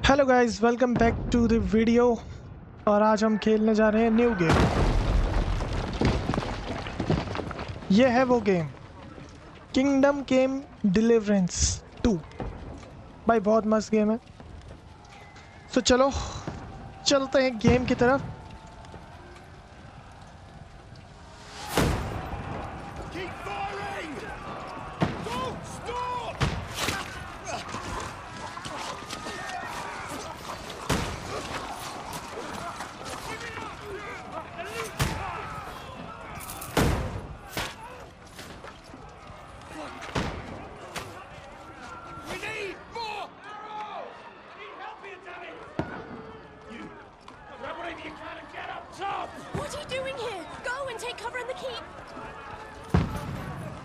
Hello guys, welcome back to the video. और आज हम खेलने जा रहे हैं न्यू गेम। ये है वो गेम, किंगडम गेम डिलीवरेंस 2। भाई बहुत मस्त गेम है। तो चलो चलते हैं गेम की तरफ।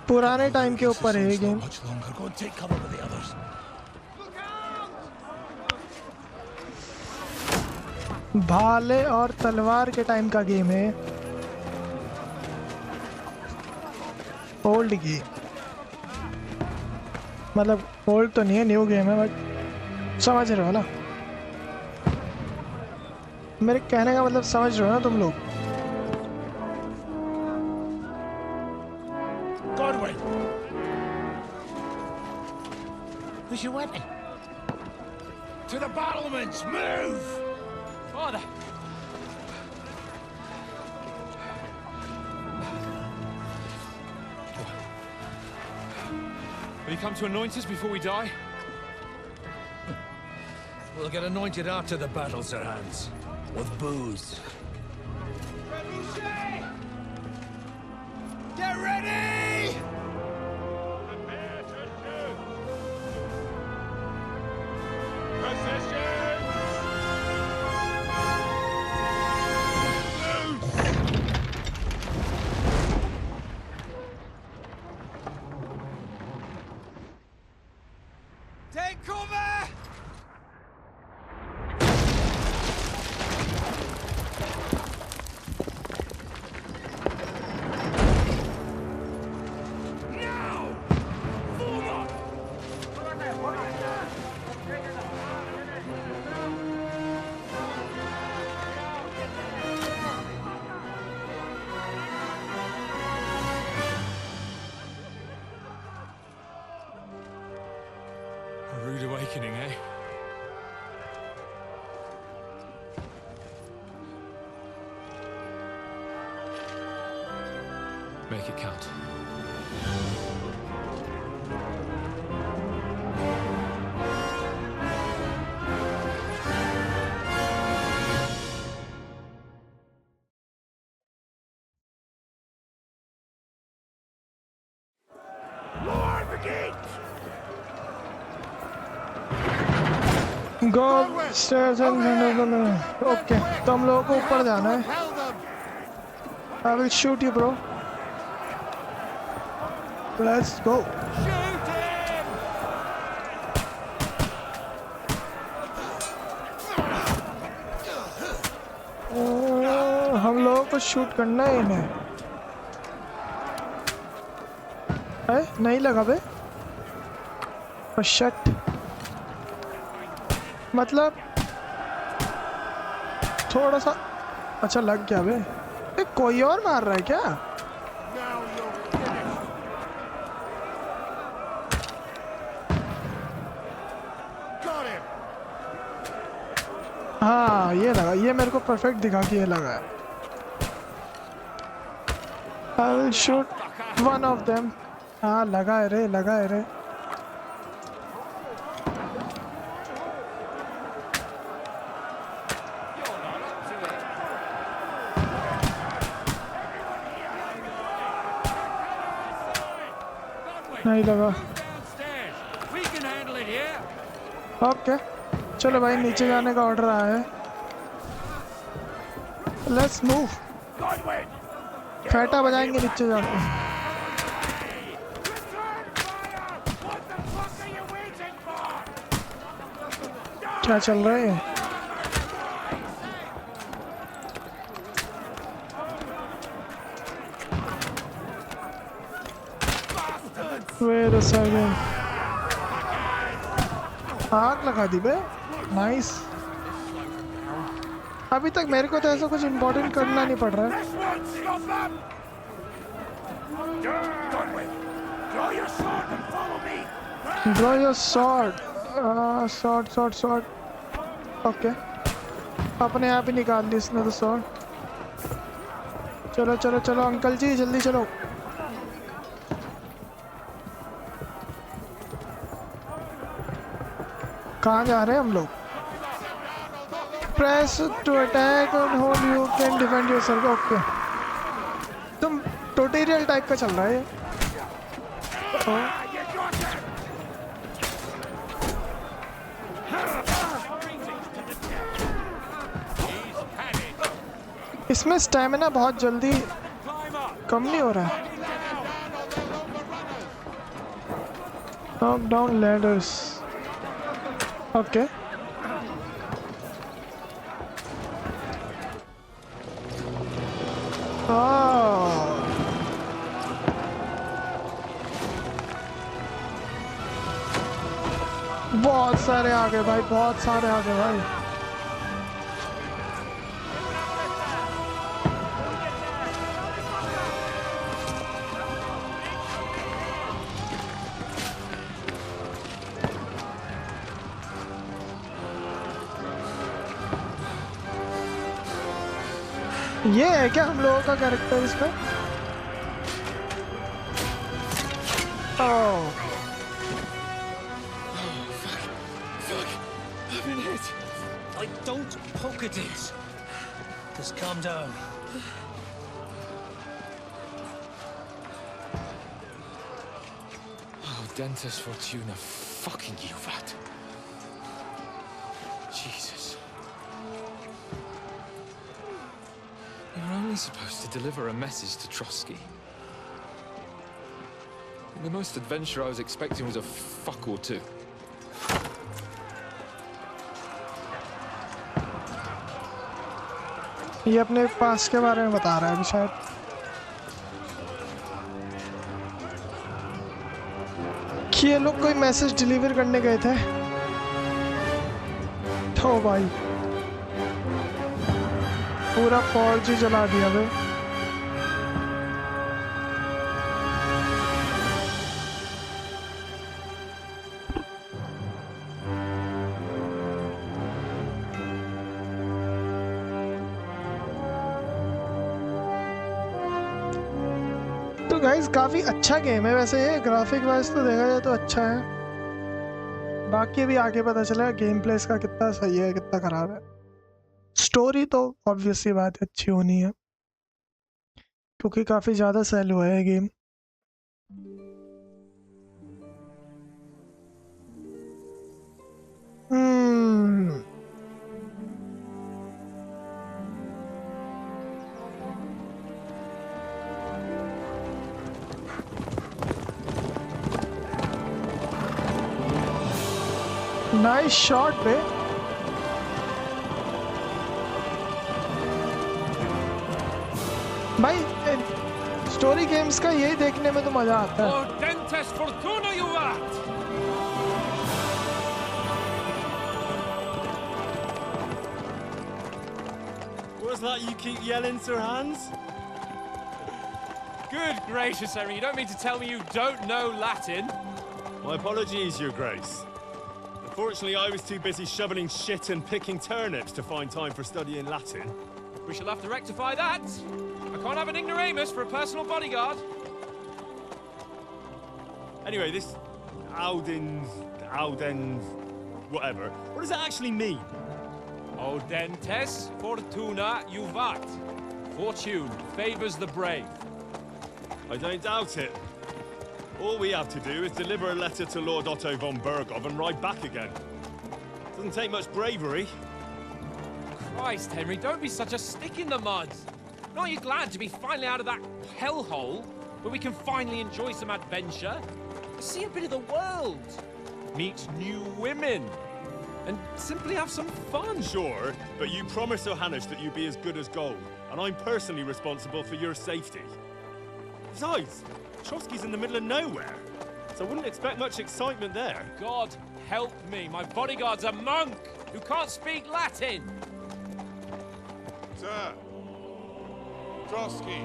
पुराने टाइम के ऊपर है ये गेम। भाले और तलवार के टाइम का गेम है। ओल्ड गेम मतलब ओल्ड तो नहीं है, न्यू गेम है, बट समझ रहे हो ना मेरे कहने का मतलब, समझ रहे हो ना तुम लोग। Where's your weapon? To the battlements! Move! Father! Will you come to anoint us before we die? We'll get anointed after the battles are hands. With booze. Get ready! Take cover! A rude awakening, eh? Make it count. Lord the gate! Go stairs and okay, तो हम लोगों को ऊपर जाना है। I will shoot you bro, let's go. हम लोगों को शूट करना है इन्हें। नहीं लगा बे, शट। मतलब थोड़ा सा अच्छा लग गया बे। कोई और मार रहा है क्या? हाँ ये लगा, ये मेरे को परफेक्ट दिखा कि ये लगा है। I will shoot one of them। हाँ लगा है रे, लगा है रे। नहीं लगा। ओके चलो भाई, नीचे जाने का ऑर्डर आया है। Let's move. फैटा बजाएंगे नीचे जाके। क्या चल रहा है? Wait a second। आग लगा दी बे। नाइस। अभी तक मेरे को तो ऐसा कुछ इम्पोर्टेंट करना नहीं पड़ रहा है। This one, stop them! Done with. Draw your sword and follow me. Draw your sword. Sword. Okay, अपने आप ही निकाल ली इसने तो sword। चलो अंकल जी जल्दी चलो। कहाँ जा रहे हैं हम लोग? प्रेस टू अटैक और hold you can defend yourself. Okay, तुम ट्यूटोरियल टाइप का चल रहा है ये। इसमें स्टैमिना बहुत जल्दी कम नहीं हो रहा है। Knock down ladders. ओके, बहुत सारे आ गए भाई, बहुत सारे आ गए भाई। ये है क्या हम लोगों का कैरेक्टर इसमें? ओह I've been hit. Don't poke at it. Just calm down. Oh, Dentist Fortuna, fucking you, vat. Jesus. You were only supposed to deliver a message to Trotsky. The most adventure I was expecting was a fuck or two. ये अपने पास के बारे में बता रहा है अभी शायद। कि ये लोग कोई मैसेज डिलीवर करने गए थे। तो भाई पूरा फौज ही जला दिया भाई। तो गाइस काफी अच्छा गेम है वैसे, ये ग्राफिक वाइज तो देखा जाए तो अच्छा है। बाकी भी आगे पता चला गेम प्ले इसका कितना सही है कितना खराब है। स्टोरी तो ऑब्वियस सी बात है अच्छी होनी है, क्योंकि काफी ज्यादा सेल हुआ है गेम। नाइस शॉट पे। भाई स्टोरी गेम्स का यही देखने में तो मजा आता है। Oh, Dentist Fortuna, you vat! What's that you keep yelling, Sir Hans? Good gracious, Henry, you don't mean to tell me you don't know Latin? My apologies, Your Grace. Unfortunately, I was too busy shoveling shit and picking turnips to find time for studying Latin. We shall have to rectify that. I can't have an ignoramus for a personal bodyguard. Anyway, this Audens, whatever. What does that actually mean? O Dentes Fortuna Juvat. Fortune favors the brave. I don't doubt it. All we have to do is deliver a letter to Lord Otto von Bergov and ride back again. Doesn't take much bravery. Christ, Henry, don't be such a stick in the mud. Aren't you glad to be finally out of that hellhole where we can finally enjoy some adventure? See a bit of the world, meet new women, and simply have some fun. Sure, but you promised Johannes that you'd be as good as gold, and I'm personally responsible for your safety. Besides, Trotsky's in the middle of nowhere, so I wouldn't expect much excitement there. God help me, my bodyguard's a monk! who can't speak Latin. Sir. Trotsky.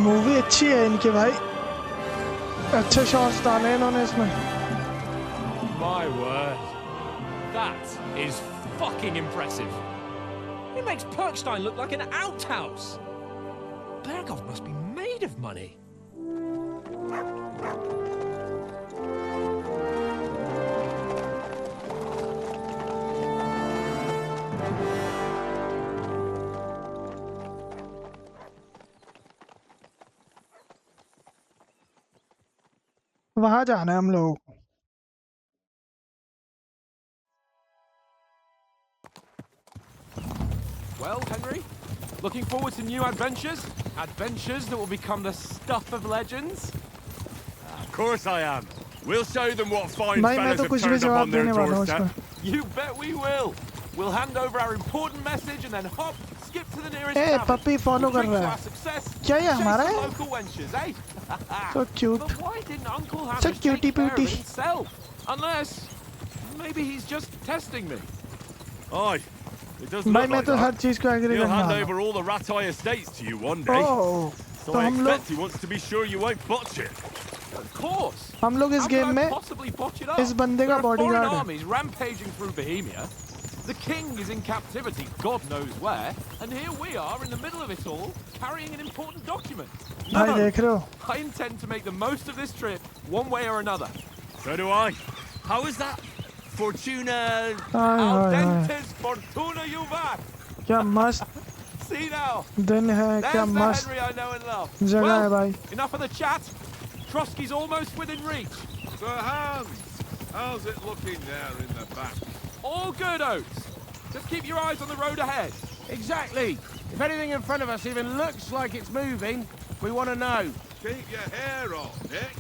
Movie अच्छी है इनके भाई, अच्छे shots डाले हैं इन्होंने इसमें। My word. That is fucking impressive. It makes Perkstein look like an outhouse. Berghoff must be made of money. वहां जाना है हम लोग। Well, Henry, looking forward to new adventures? Adventures that will become the stuff of legends? Of course I am. We'll show them what fine भाई मैं fellas तो have कुछ भी turned up जवाब on their देने वाला हूँ doorstep. इसका। You bet we will. We'll hand over our important message and then hop, skip to the nearest a tavern. Puppy follow We'll कर drink to रहा our है। success. क्या ये Chase हमारा some है? local wenches, eh? So cute. But why didn't Uncle So Hamish cutie take care of pootie. it himself? Unless maybe he's just testing me. Aye. It does भाई look मैं like तो हर that. चीज को agree He'll करना hand वाला over all the Rattay estates to you one day. हूँ। So तो I हम expect लोग he wants to be sure you won't botch it. Of course. हम लोग इस How गेम could I में possibly botch it up? इस बंदे There का are foreign बॉडीगार्ड है। armies rampaging through Bohemia. The king is in captivity, God knows where, and here we are in the middle of it all, carrying an important document. No, भाई देख रहे हो? I intend to make the most of this trip, one way or another. So do I. How is that? Fortuna... hi Al hi hi, dentes fortuna juvat. क्या मस्त See now, दिन है, क्या there's the मस्त Henry I know and love. जगह है Well, भाई। enough of the chat. Trotsky's almost within reach. Sir Hans, how's it looking there in the back? All good, Oates. Just keep your eyes on the road ahead. Exactly. If anything in front of us even looks like it's moving, we want to know. Keep your hair on, Nick.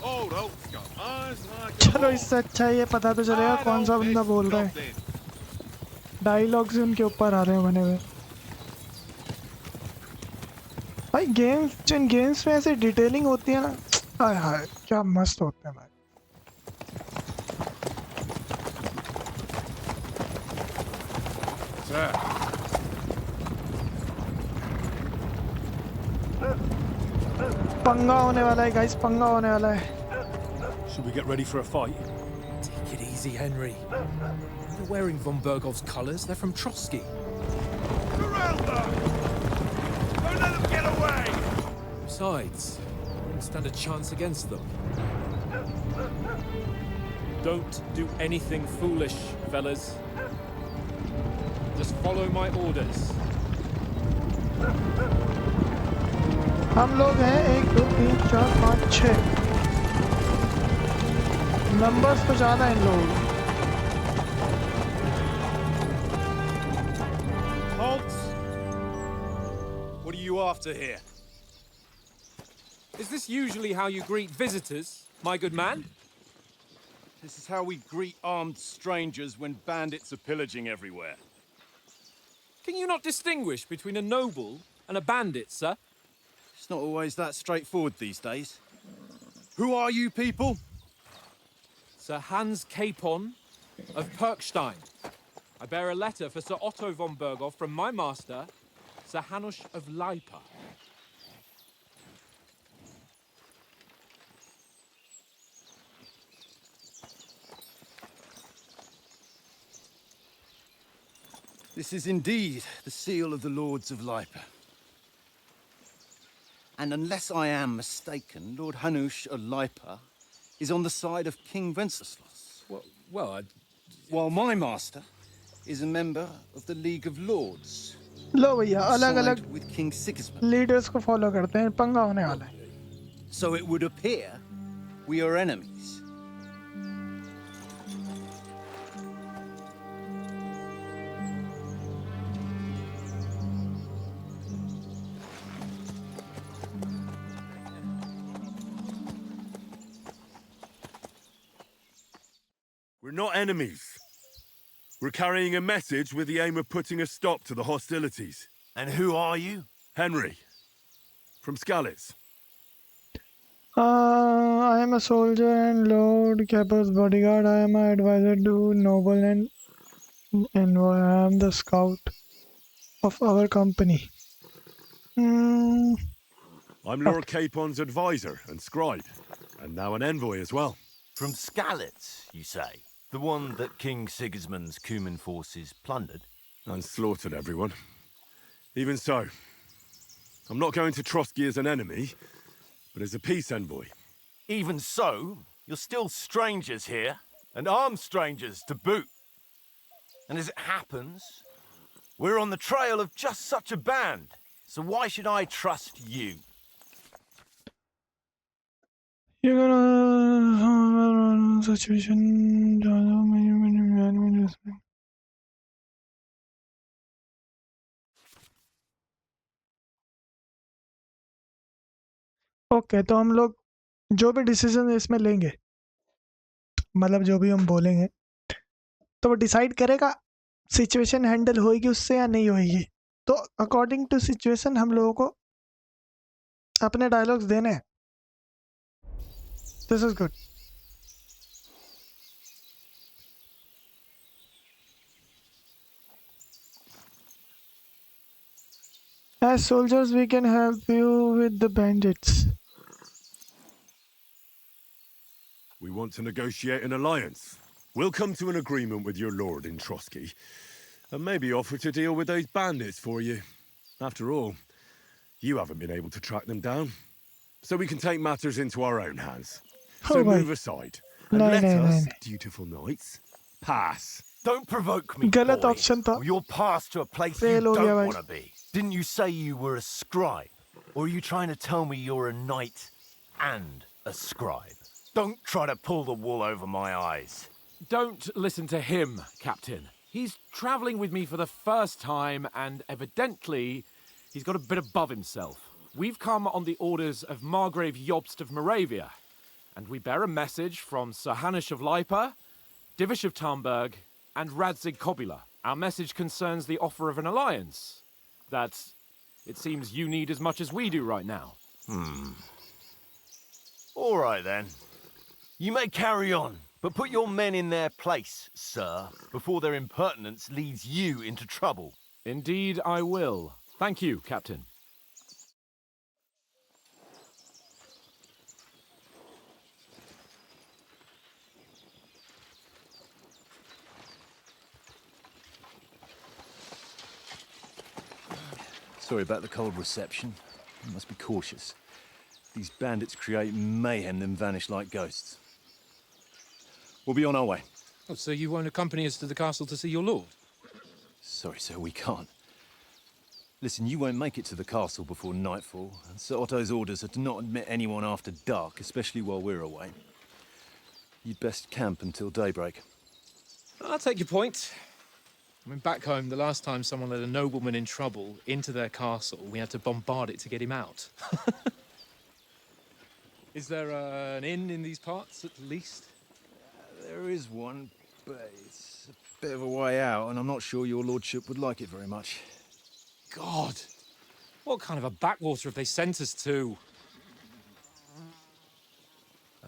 Old Oak's got eyes like a चलो hawk. इससे अच्छा ये पता तो चलेगा I कौन सा don't बंदा miss बोल रहा है। nothing. डायलॉग्स उनके ऊपर आ रहे हैं बने हुए। भाई गेम्स, जिन गेम्स में ऐसे डिटेलिंग होती है ना, हाय हाय क्या मस्त होते हैं भाई। Sir. पंगा होने वाला है गाइस, पंगा होने वाला है। Should we get ready for a fight? Take it easy, Henry. They're wearing von Bergov's colours. They're from Trotsky. Corral them! Don't let them get away! Besides, we wouldn't stand a chance against them. Don't do anything foolish, fellas. Just follow my orders. हम लोग हैं 1 2 3 4 5 6 numbers तो ज्यादा हैं इन लोग। Halt! What are you after here? Is this usually how you greet visitors, my good man? This is how we greet armed strangers when bandits are pillaging everywhere. Can you not distinguish between a noble and a bandit, sir? It's not always that straightforward these days. Who are you people? Sir Hans Capon of Perkstein. I bear a letter for Sir Otto von Berghoff from my master, Sir Hanush of Leipa. This is indeed the seal of the Lords of Leipa. And unless I am mistaken, Lord Hanush of Leipa is on the side of King Wenceslas, Well, while my master is a member of the League of Lords, लो भैया अलग अलग side with King Sigismund. Leaders को follow करते हैं, पंगा होने वाला है। So it would appear we are enemies. We're not enemies. We're carrying a message with the aim of putting a stop to the hostilities. And who are you? Henry, from Skalitz. I am a soldier and Lord Capper's bodyguard. I am an advisor to Noble and I am the scout of our company. I'm Lord Capon's advisor and scribe, and now an envoy as well. From Skalitz, you say? The one that King Sigismund's Cuman forces plundered? And slaughtered everyone. Even so, I'm not going to Trotsky as an enemy, but as a peace envoy. Even so, you're still strangers here, and armed strangers to boot. And as it happens, we're on the trail of just such a band, so why should I trust you? You're gonna situation. Okay तो हम लोग जो भी decision इसमें लेंगे, मतलब जो भी हम बोलेंगे, तो वो डिसाइड करेगा सिचुएशन हैंडल होएगी उससे या नहीं होएगी. तो अकॉर्डिंग टू सिचुएशन हम लोगों को अपने डायलॉग्स देने हैं. This is good. As soldiers, we can help you with the bandits. We want to negotiate an alliance. We'll come to an agreement with your lord in Trotsky, and maybe offer to deal with those bandits for you. After all, you haven't been able to track them down. So we can take matters into our own hands. So move aside, and let us, dutiful knights, pass. Don't provoke me, गलत boy, option था. or you'll pass to a place you Fail हो don't गया भाई. want to be. Didn't you say you were a scribe? Or are you trying to tell me you're a knight and a scribe? Don't try to pull the wool over my eyes. Don't listen to him, Captain. He's travelling with me for the first time, and evidently he's got a bit above himself. We've come on the orders of Margrave Jobst of Moravia, and we bear a message from Sir Hanush of Lipa, Divish of Tarnberg, and Radzig Kobula. Our message concerns the offer of an alliance that it seems you need as much as we do right now. All right, then. You may carry on, but put your men in their place, sir, before their impertinence leads you into trouble. Indeed, I will. Thank you, Captain. Sorry about the cold reception. You must be cautious. These bandits create mayhem, then vanish like ghosts. We'll be on our way. Oh, so you won't accompany us to the castle to see your lord? Sorry, sir, we can't. Listen, you won't make it to the castle before nightfall, and Sir Otto's orders are to not admit anyone after dark, especially while we're away. You'd best camp until daybreak. I'll take your point. I mean, back home, the last time someone led a nobleman in trouble into their castle, we had to bombard it to get him out. Is there an inn in these parts, at least? There is one, but it's a bit of a way out, and I'm not sure your lordship would like it very much. God! What kind of a backwater have they sent us to?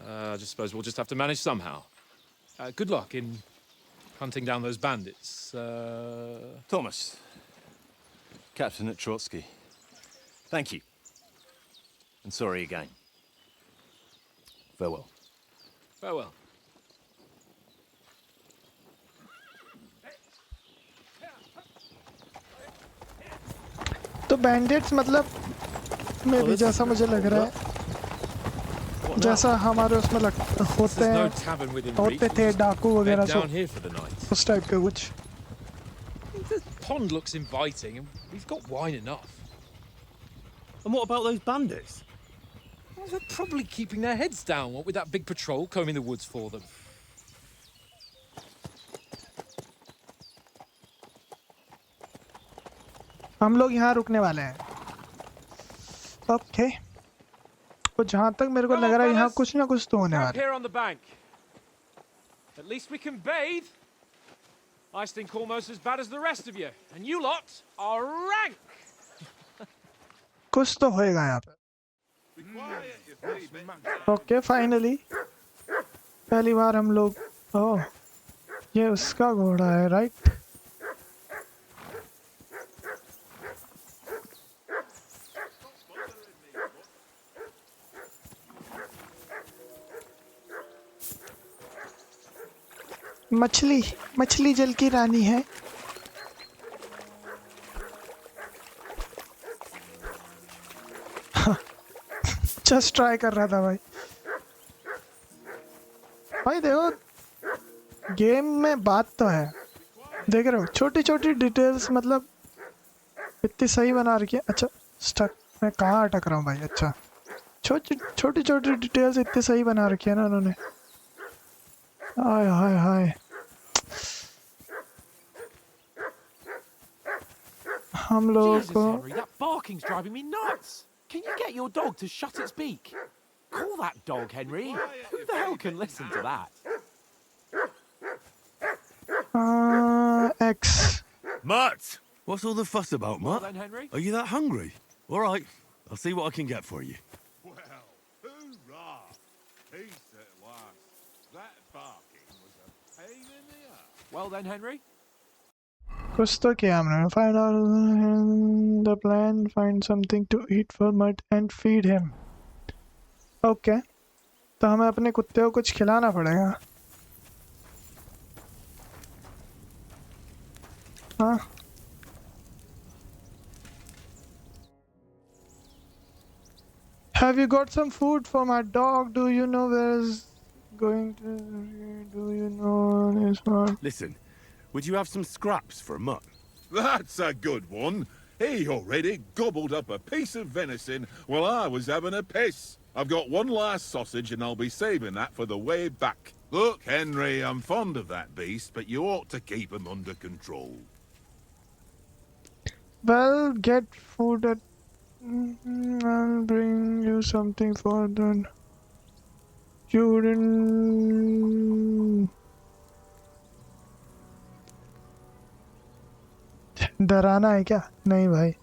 I just suppose we'll just have to manage somehow. Good luck in hunting down those bandits. Thomas, captain at Trotsky. Thank you. And sorry again. Farewell. Farewell. तो bandits मतलब में भी जैसा मुझे लग रहा है, जैसा हमारे उसमें होते थे डाकू वगैरह, उस टाइप के कुछ. The pond looks inviting, and we've got wine enough. And what about those bandits? Well, they're probably keeping their heads down, what with that big patrol combing the woods for them. हम लोग यहाँ रुकने वाले हैं. Okay. तो जहाँ तक मेरे को लग रहा है यहाँ कुछ ना कुछ तो होने वाला है. Here on the bank. At least we can bathe. I stink almost as bad as the rest of you, and you lot are rank. कुछ तो होएगा यहाँ पे. Okay, finally. पहली बार हम लोग. Oh, ये उसका घोड़ा है, right? मछली मछली जल की रानी है. जस्ट ट्राई कर रहा था भाई. भाई देखो गेम में बात तो है. देख रहे हो छोटी छोटी डिटेल्स मतलब इतनी सही बना रखी है. अच्छा स्टक मैं कहाँ अटक रहा हूँ भाई. अच्छा छोटी छोटी डिटेल्स इतनी सही बना रखी है ना उन्होंने. हाय हाय हाय. हम लोगों Jesus, को Henry, that barking's driving me nuts. Can you get your dog to shut its beak? Call that dog, Henry. Who the hell can listen to that? X. Mutt! What's all the fuss about, Well Mutt? then, Henry. Are you that hungry? All right, I'll see what I can get for you. Well, hoorah! Peace at last. That barking was a pain in the ass. Well then, Henry. कुछ तो किया हमने. Find out the plan. Find something to eat for Mutt and feed him. Okay. तो हमें अपने कुत्ते को कुछ खिलाना पड़ेगा. हाँ. Have you got some food for my dog? Do you know where is going to? Do you know this one? Listen, would you have some scraps for a Mutt? That's a good one. He already gobbled up a piece of venison while I was having a piss. I've got one last sausage and I'll be saving that for the way back. Look, Henry, I'm fond of that beast, but you ought to keep him under control. Well, get food at. I'll bring you something for the children. डराना है क्या? नहीं भाई.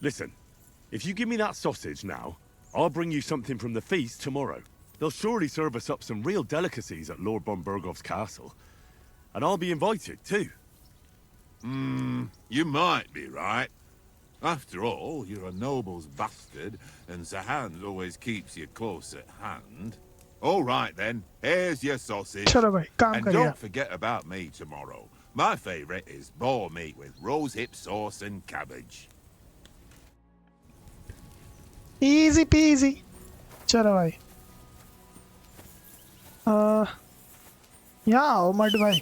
Listen, if you give me that sausage now, I'll bring you something from the feast tomorrow. They'll surely serve us up some real delicacies at Lord Bombergov's castle. And I'll be invited, too. You might be right. After all, you're a noble's bastard, and Sir Hans always keeps you close at hand. All right then, here's your sausage. चलो भाई काम And करिए. don't forget about me tomorrow. My favourite is boar meat with rosehip sauce and cabbage. Easy peasy. चलो भाई. यहाँ आओ mud भाई.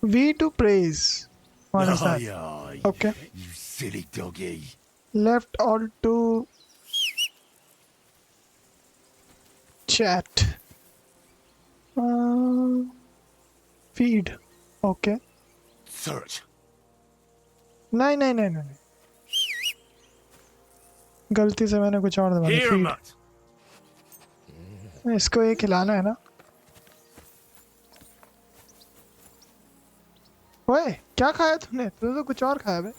V to praise. What is that? Aye, Okay. you silly doggy. Left alt to chat. Feed. Okay. Search. नहीं नहीं नहीं नहीं. गलती से मैंने कुछ और दबा दिया. Here, Feed. Mutt. इसको ये खिलाना है ना. ओए क्या खाया तूने? तूने तो कुछ और खाया बे.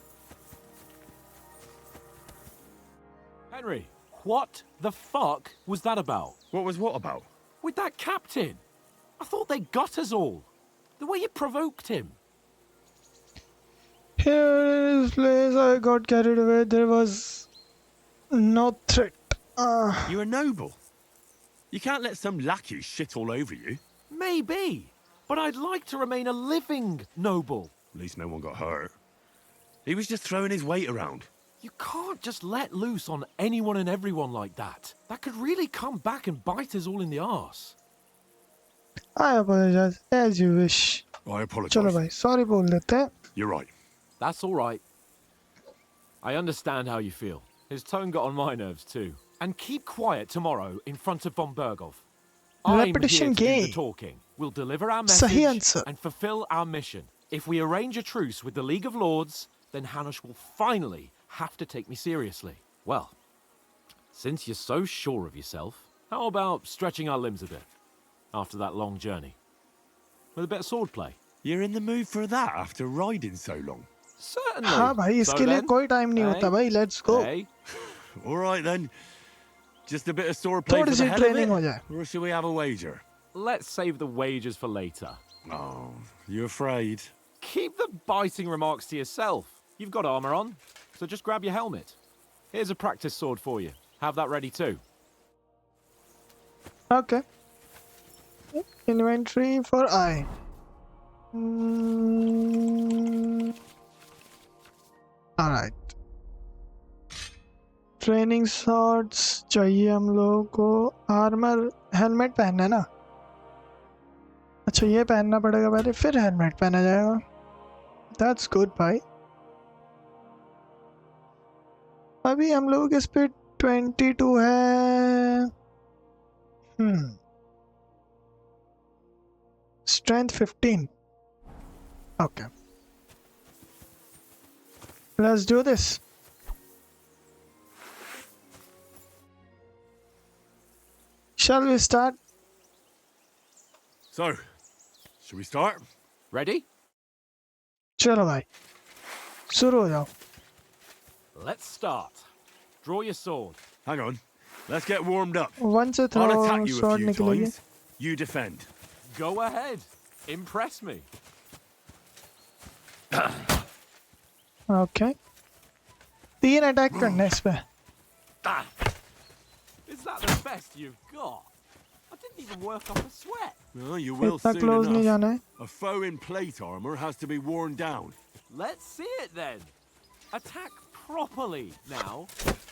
Henry, what the fuck was that about? What was what about? With that captain? I thought they got us all. The way you provoked him. Here in this place I got carried away. There was no threat. You're a noble. You can't let some lackey shit all over you. Maybe. But I'd like to remain a living noble. At least no one got hurt. He was just throwing his weight around. You can't just let loose on anyone and everyone like that. That could really come back and bite us all in the arse. I apologize. As you wish. I apologize. चलो भाई sorry बोल देते हैं. You're right. That's all right. I understand how you feel. His tone got on my nerves too. And keep quiet tomorrow in front of von Berghoff. I'm Repetition here to do game. the talking. We'll deliver our सही message answer. and fulfill our mission. If we arrange a truce with the League of Lords, then Hanush will finally have to take me seriously. Well, since you're so sure of yourself, how about stretching our limbs a bit after that long journey? With a bit of swordplay. You're in the mood for that after riding so long? Certainly. हाँ भाई इसके लिए कोई time नहीं होता भाई. Let's go. Hey. All right then. Just a bit of swordplay for थोड़ी the सी hell of ट्रेनिंग हो it? जाए. Or should we have a wager? Let's save the wagers for later. Oh, you afraid? Keep the biting remarks to yourself. You've got armor on, so just grab your helmet. Here's a practice sword for you. Have that ready too. Okay. Inventory for I. Alright. Training shorts चाहिए हम लोगों को. Armour helmet पहनना है ना. अच्छा ये पहनना पड़ेगा पहले फिर हेलमेट पहना जाएगा. दैट्स गुड भाई. अभी हम लोगों के स्पीड 22 है. Strength 15. Okay. Let's do this. Shall we start? So, should we start? Ready? चलो भाई शुरू हो जाओ. Let's start. Draw your sword. Hang on. Let's get warmed up. One से I'll throw attack you a shot few निकलेगी. times. You defend. Go ahead. Impress me. Okay. 3 attack करना है इस पे. Is that the best you've got? I didn't even work up a sweat. Oh, you will इतना soon close नहीं enough. जाना है. A foe in plate armor has to be worn down. Let's see it then. Attack properly now.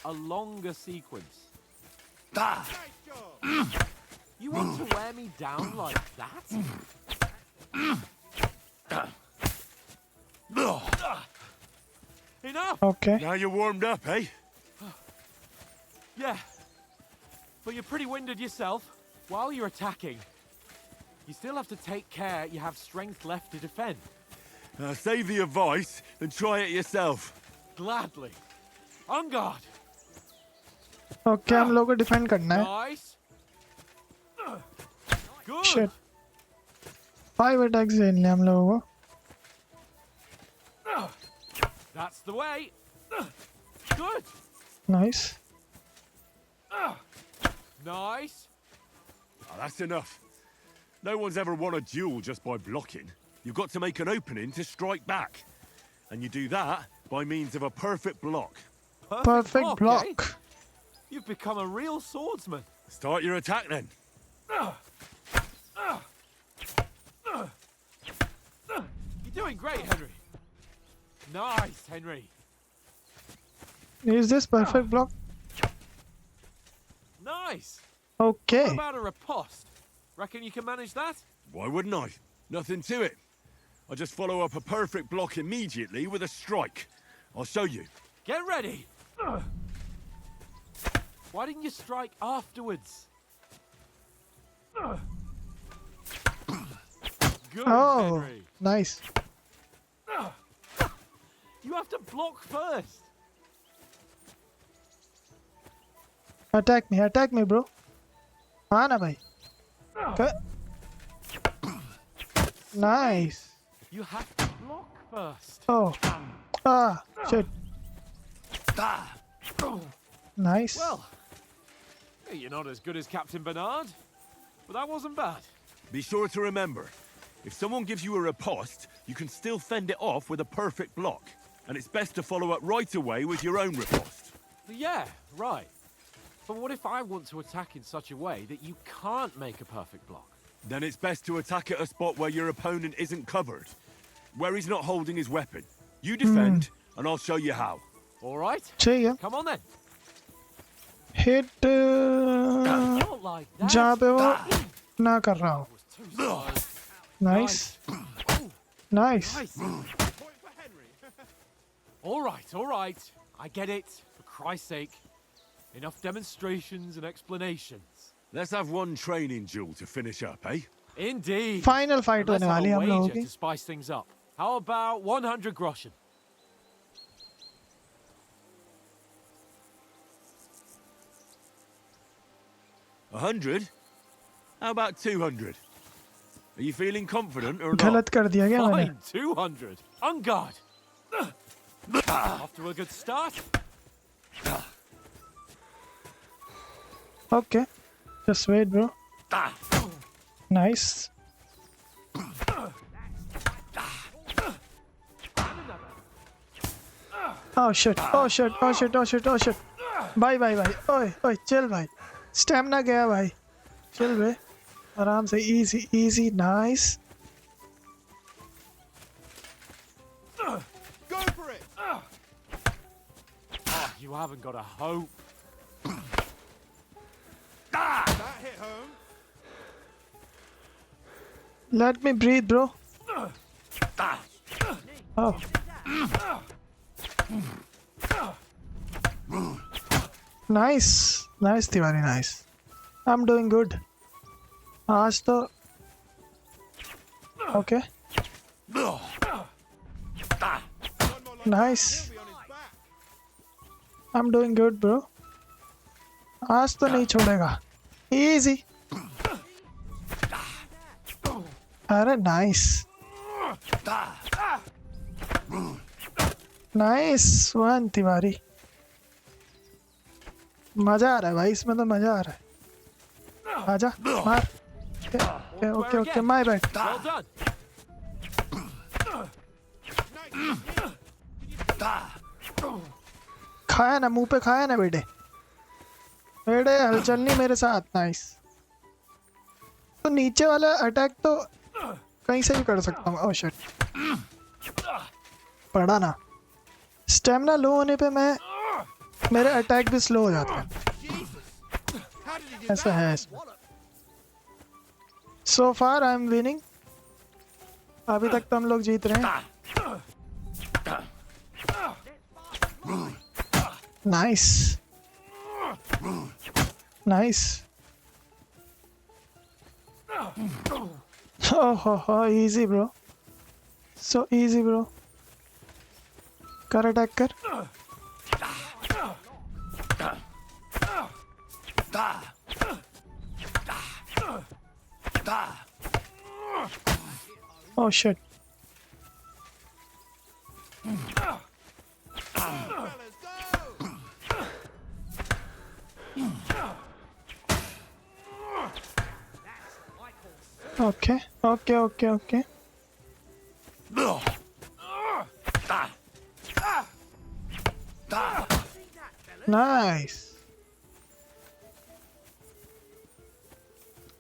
A longer sequence. You want to wear me down like that? Enough! Okay. Now you're warmed up, eh? Yeah. But you're pretty winded yourself. While you're attacking, you still have to take care you have strength left to defend. Save the advice and try it yourself. Gladly. On guard. Okay हम लोगों को defend करना है. Nice. Good. Shit. 5 attacks झेलने हम लोगों को. That's the way. Good. Nice. Nice. Oh, that's enough. No one's ever won a duel just by blocking. You've got to make an opening to strike back. And you do that by means of a perfect block. Perfect block. Eh? You've become a real swordsman. Start your attack then. You're doing great, Henry. Nice, Henry. Is this perfect block? Nice. Okay. What about a riposte? Reckon you can manage that? Why wouldn't I? Nothing to it. I just follow up a perfect block immediately with a strike. I'll show you. Get ready. Why didn't you strike afterwards? Good, Oh, Henry. nice. You have to block first. Attack me, bro. हाँ ना भाई. Nice. You have to block first. Oh. Shit. Nice. Well, you're not as good as Captain Bernard, but that wasn't bad. Be sure to remember, if someone gives you a riposte, you can still fend it off with a perfect block. And it's best to follow up right away with your own riposte. Yeah, right. But what if I want to attack in such a way that you can't make a perfect block? Then it's best to attack at a spot where your opponent isn't covered. Where he's not holding his weapon. You defend, and I'll show you how. All right. चाहिए. Come on then. Hit Not like that. जहाँ पे वो ना कर रहा हो. Was too slow. Nice. Nice. Nice. All right. I get it. For Christ's sake. Enough demonstrations and explanations. Let's have one training duel to finish up, eh? Indeed. Final fight And let's होने have वाली a हम लोगों wager की. to spice things up. How about 100 groschen? 100? How about 200? Are you feeling confident or not? गलत कर दिया क्या मैंने? Fine, 200. On guard. Off to a good start. Okay. Just wait, bro. Nice. Oh shit. Oh shit. Oh shit. Oh shit. Oh shit. Bye bye bye. ओए ओए chill भाई. Stamina गया भाई. Chill बे. आराम से easy easy nice. Go for it! Oh, you haven't got a hope. That hit home. Let me breathe, bro. Oh. Nice. Nice, Tiwari, nice. I'm doing good. आज तो okay. Nice. I'm doing good, bro. आज तो नहीं छोड़ेगा. Easy. अरे nice. Nice one, Tiwari. मजा आ रहा है भाई, इसमें तो मजा आ रहा है. आजा मार. Okay, okay, my bad. Well done. खाया ना, मुंह पे खाया ना बेटे. बेटे हलचल नहीं मेरे साथ. नाइस. तो नीचे वाला अटैक तो कहीं से भी कर सकता हूँ. Oh shit. पड़ा ना. स्टेमिना लो होने पे मेरे अटैक भी स्लो हो जाते हैं. ऐसा है इसमें. So far I am winning. अभी तक तो हम लोग जीत रहे हैं. Nice. Nice. Oh, easy bro. So easy bro. कर अटैक कर. Oh shit. Okay. Nice.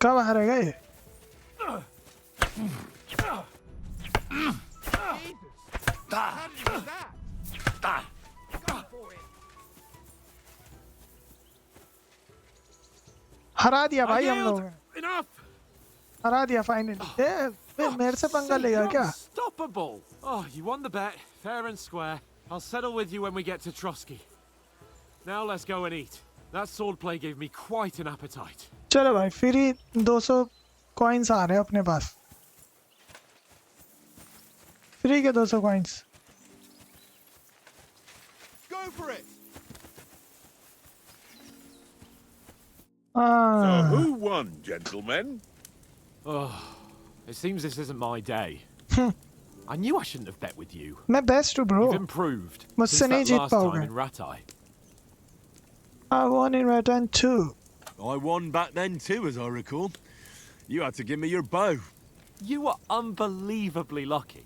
कब हारेगा ये? हरा दिया भाई हम लोग. Enough. हरा दिया फाइनली. मेरे से पंगा लेगा क्या? Unstoppable. Oh, you won the bet, fair and square. I'll settle with you when we get to Trotsky. Now let's go and eat. That sword play gave me quite an appetite. चलो भाई, फिर ही 200 coins आ रहे हैं अपने पास. Free के 200 coins. Go for it! Ah. So who won, gentlemen? Oh, it seems this isn't my day. I knew I shouldn't have bet with you. मैं best हूँ bro. You've improved मुझसे since नहीं that Jeet last time पाओगे. in Ratai. I won in Ratan too. I won back then too, as I recall. You had to give me your bow. You were unbelievably lucky,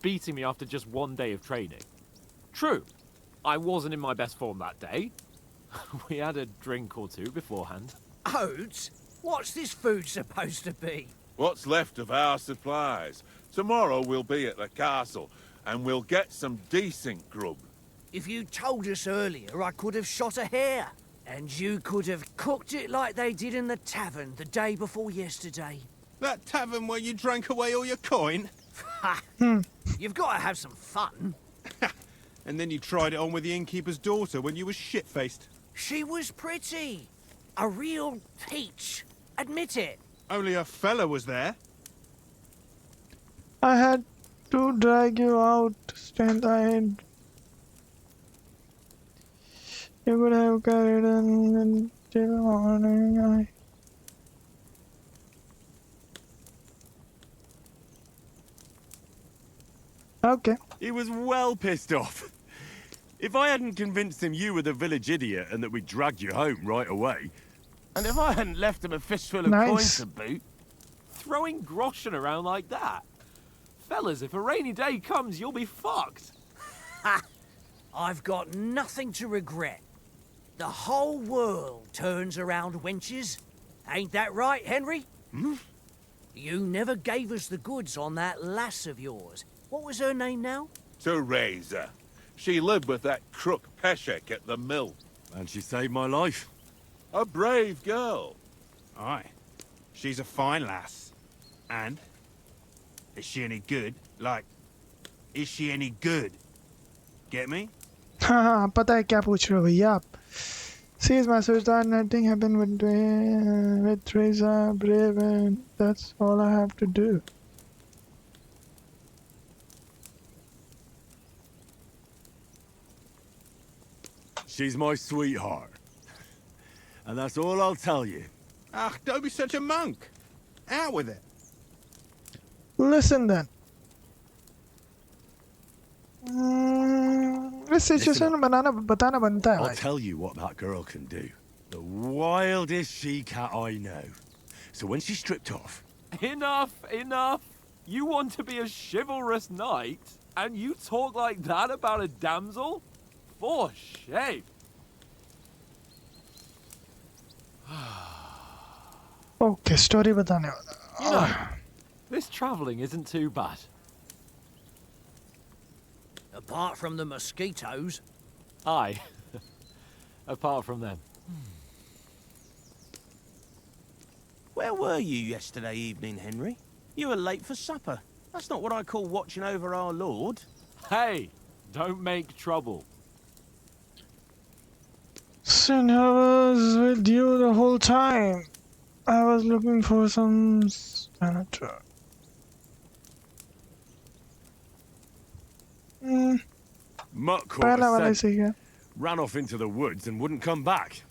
beating me after just one day of training. True, I wasn't in my best form that day. We had a drink or two beforehand. Oats? What's this food supposed to be? What's left of our supplies. Tomorrow we'll be at the castle, and we'll get some decent grub. If you told us earlier, I could have shot a hare. And you could have cooked it like they did in the tavern the day before yesterday. That tavern where you drank away all your coin? Ha! You've got to have some fun. And then you tried it on with the innkeeper's daughter when you were shit-faced. She was pretty. A real peach. Admit it. Only a fella was there. I had To drag you out, strength I you would have carried on until morning. Okay. He was well pissed off. If I hadn't convinced him you were the village idiot and that we dragged you home right away... And if I hadn't left him a fistful of Nice. coins to boot, throwing groschen around like that. Fellas, if a rainy day comes, you'll be fucked. I've got nothing to regret. The whole world turns around wenches. Ain't that right, Henry? Hmm? You never gave us the goods on that lass of yours. What was her name now? Teresa. She lived with that crook Peshek at the mill. And she saved my life. A brave girl. Aye. She's a fine lass. And? Is she any good? Like, is she any good? Get me? हाँ पता है क्या पूछ रहे हो भैया आप Sees my sister nothing happened with Teresa brave and that's all I have to do. She's my sweetheart. And that's all I'll tell you. Ah, don't be such a monk. Out with it. Listen then. इस situation बनाना बताना बनता है I'll भाई. tell you what that girl can do. The wildest she-cat I know. So when she's stripped off... Enough, enough. You want to be a chivalrous knight, and you talk like that about a damsel? For shame. Okay, story बताने वाला. You know, this travelling isn't too bad. Apart from the mosquitoes. Aye. Apart from them. Where were you yesterday evening, Henry? You were late for supper. That's not what I call watching over our Lord. Hey, don't make trouble. Sin, I was with you the whole time. I was looking for some senator. Mutt पहला वाला caught सही है. ran off into the woods and wouldn't come back.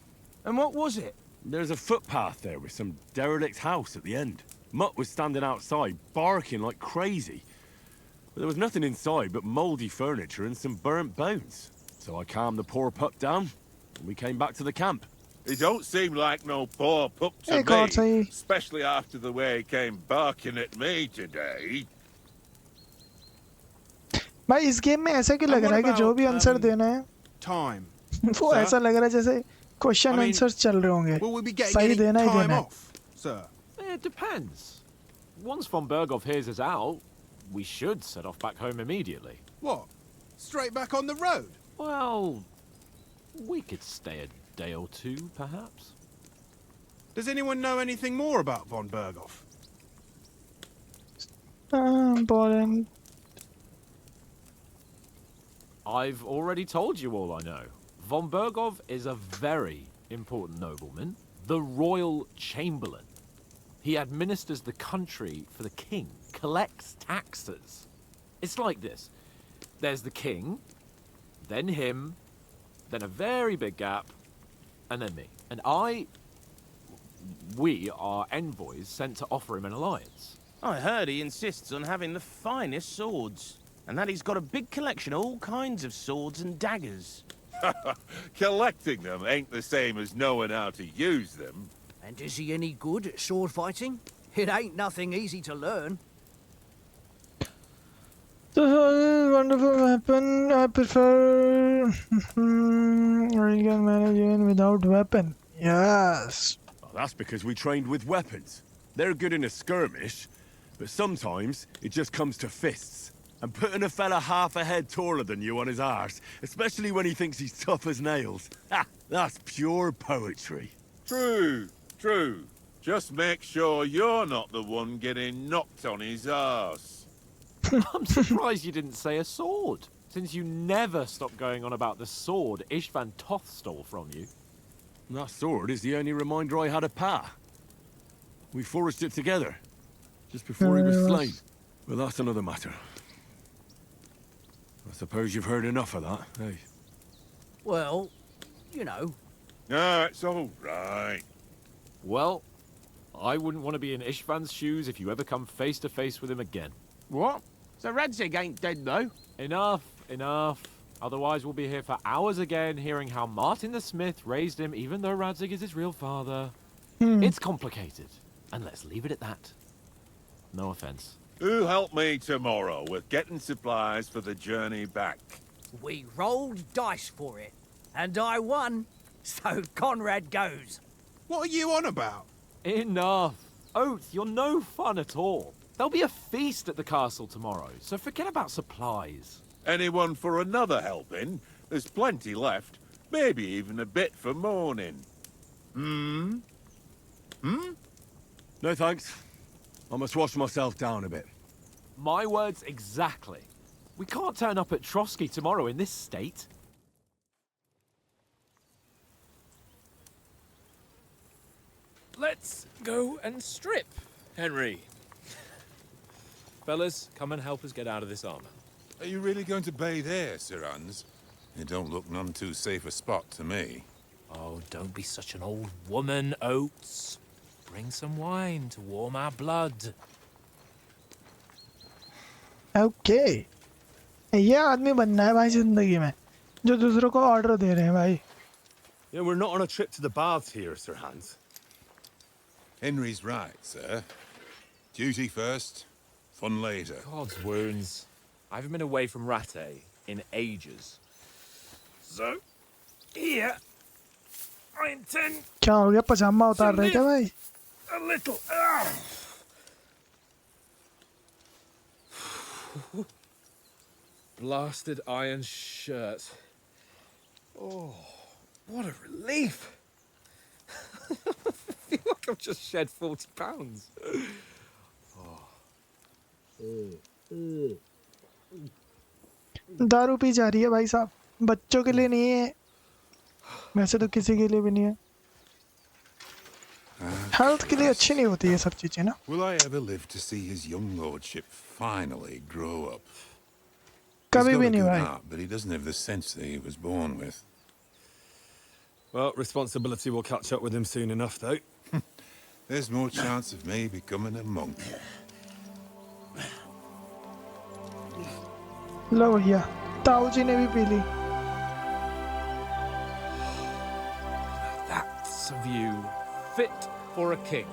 And what was it? There's a footpath there with some derelict house at the end. Mutt was standing outside, barking like crazy. But there was nothing inside but mouldy furniture and some burnt bones. So I calmed the poor pup down, and we came back to the camp. He don't seem like no poor pup to Hey, God, me, say- especially after the way he came barking at me today. भाई इस game में ऐसा क्यों लग रहा है कि जो भी आंसर देना है Time. वो ऐसा लग रहा है जैसे क्वेश्चन आंसर्स चल रहे होंगे. Will we be getting सही any देना ही time देना है. off, sir? It depends. Once von Berghoff hears us out, we should set off back home immediately. What? Straight back on the road? Well, we could stay a day or two, perhaps. Does anyone know anything more about von Berghoff? Important. I've already told you all I know. Von Berghoff is a very important nobleman, the royal chamberlain. He administers the country for the king, collects taxes. It's like this. There's the king, then him, then a very big gap, and then me. And we are envoys sent to offer him an alliance. I heard he insists on having the finest swords. And that he's got a big collection of all kinds of swords and daggers. Collecting them ain't the same as knowing how to use them. And is he any good at sword fighting? It ain't nothing easy to learn. This is a wonderful weapon. I prefer. You can manage even without weapon. Yes. Well, that's because we trained with weapons. They're good in a skirmish, but sometimes it just comes to fists. And putting a fella half a head taller than you on his arse, especially when he thinks he's tough as nails. Ha! That's pure poetry. True, true. Just make sure you're not the one getting knocked on his arse. I'm surprised you didn't say a sword, since you never stop going on about the sword Ishvan Toth stole from you. That sword is the only reminder I had of Pa. We forged it together, just before he was slain. But that's another matter. I suppose you've heard enough of that, hey? Well, you know. No, it's all right. Well, I wouldn't want to be in Ishvan's shoes if you ever come face to face with him again. What? So Radzig ain't dead, though? Enough, enough. Otherwise, we'll be here for hours again, hearing how Martin the Smith raised him, even though Radzig is his real father. It's complicated, and let's leave it at that. No offense. Who'll help me tomorrow with getting supplies for the journey back? We rolled dice for it, and I won, so Conrad goes. What are you on about? Enough. Oath, you're no fun at all. There'll be a feast at the castle tomorrow, so forget about supplies. Anyone for another helping? There's plenty left. Maybe even a bit for morning. No thanks. I must wash myself down a bit. My words exactly. We can't turn up at Trotsky tomorrow in this state. Let's go and strip, Henry. Fellas, come and help us get out of this armor. Are you really going to bathe here, Sir Hans? It don't look none too safe a spot to me. Oh, don't be such an old woman, Oates. Bring some wine to warm our blood. Okay. ये आदमी बनना है भाई जिंदगी में जो दूसरों को ऑर्डर दे रहे हैं भाई. Yeah, we're not on a trip to the baths here, Sir Hans. Henry's right, sir. Duty first, fun later. God's wounds. I haven't been away from Rattay in ages. So, here, I intend क्या हो गया पजामा उतार रहे क्या भाई? a little. Blasted iron shirt. Oh, what a relief. I feel like I've just shed 40 pounds. दारू P जा रही है भाई साहब. बच्चों के लिए नहीं है. वैसे तो किसी के लिए भी नहीं है. हेल्थ के लिए अच्छी नहीं होती ये सब चीजें ना. Will I ever live to see his young lordship finally grow up? कभी He's भी got a नहीं good भाई. heart, but he doesn't have the sense that he was born with. Well, responsibility will catch up with him soon enough, though. There's more chance of me becoming a monk. लो भैया ताऊ जी ने भी पी ली. That's a view fit for a king.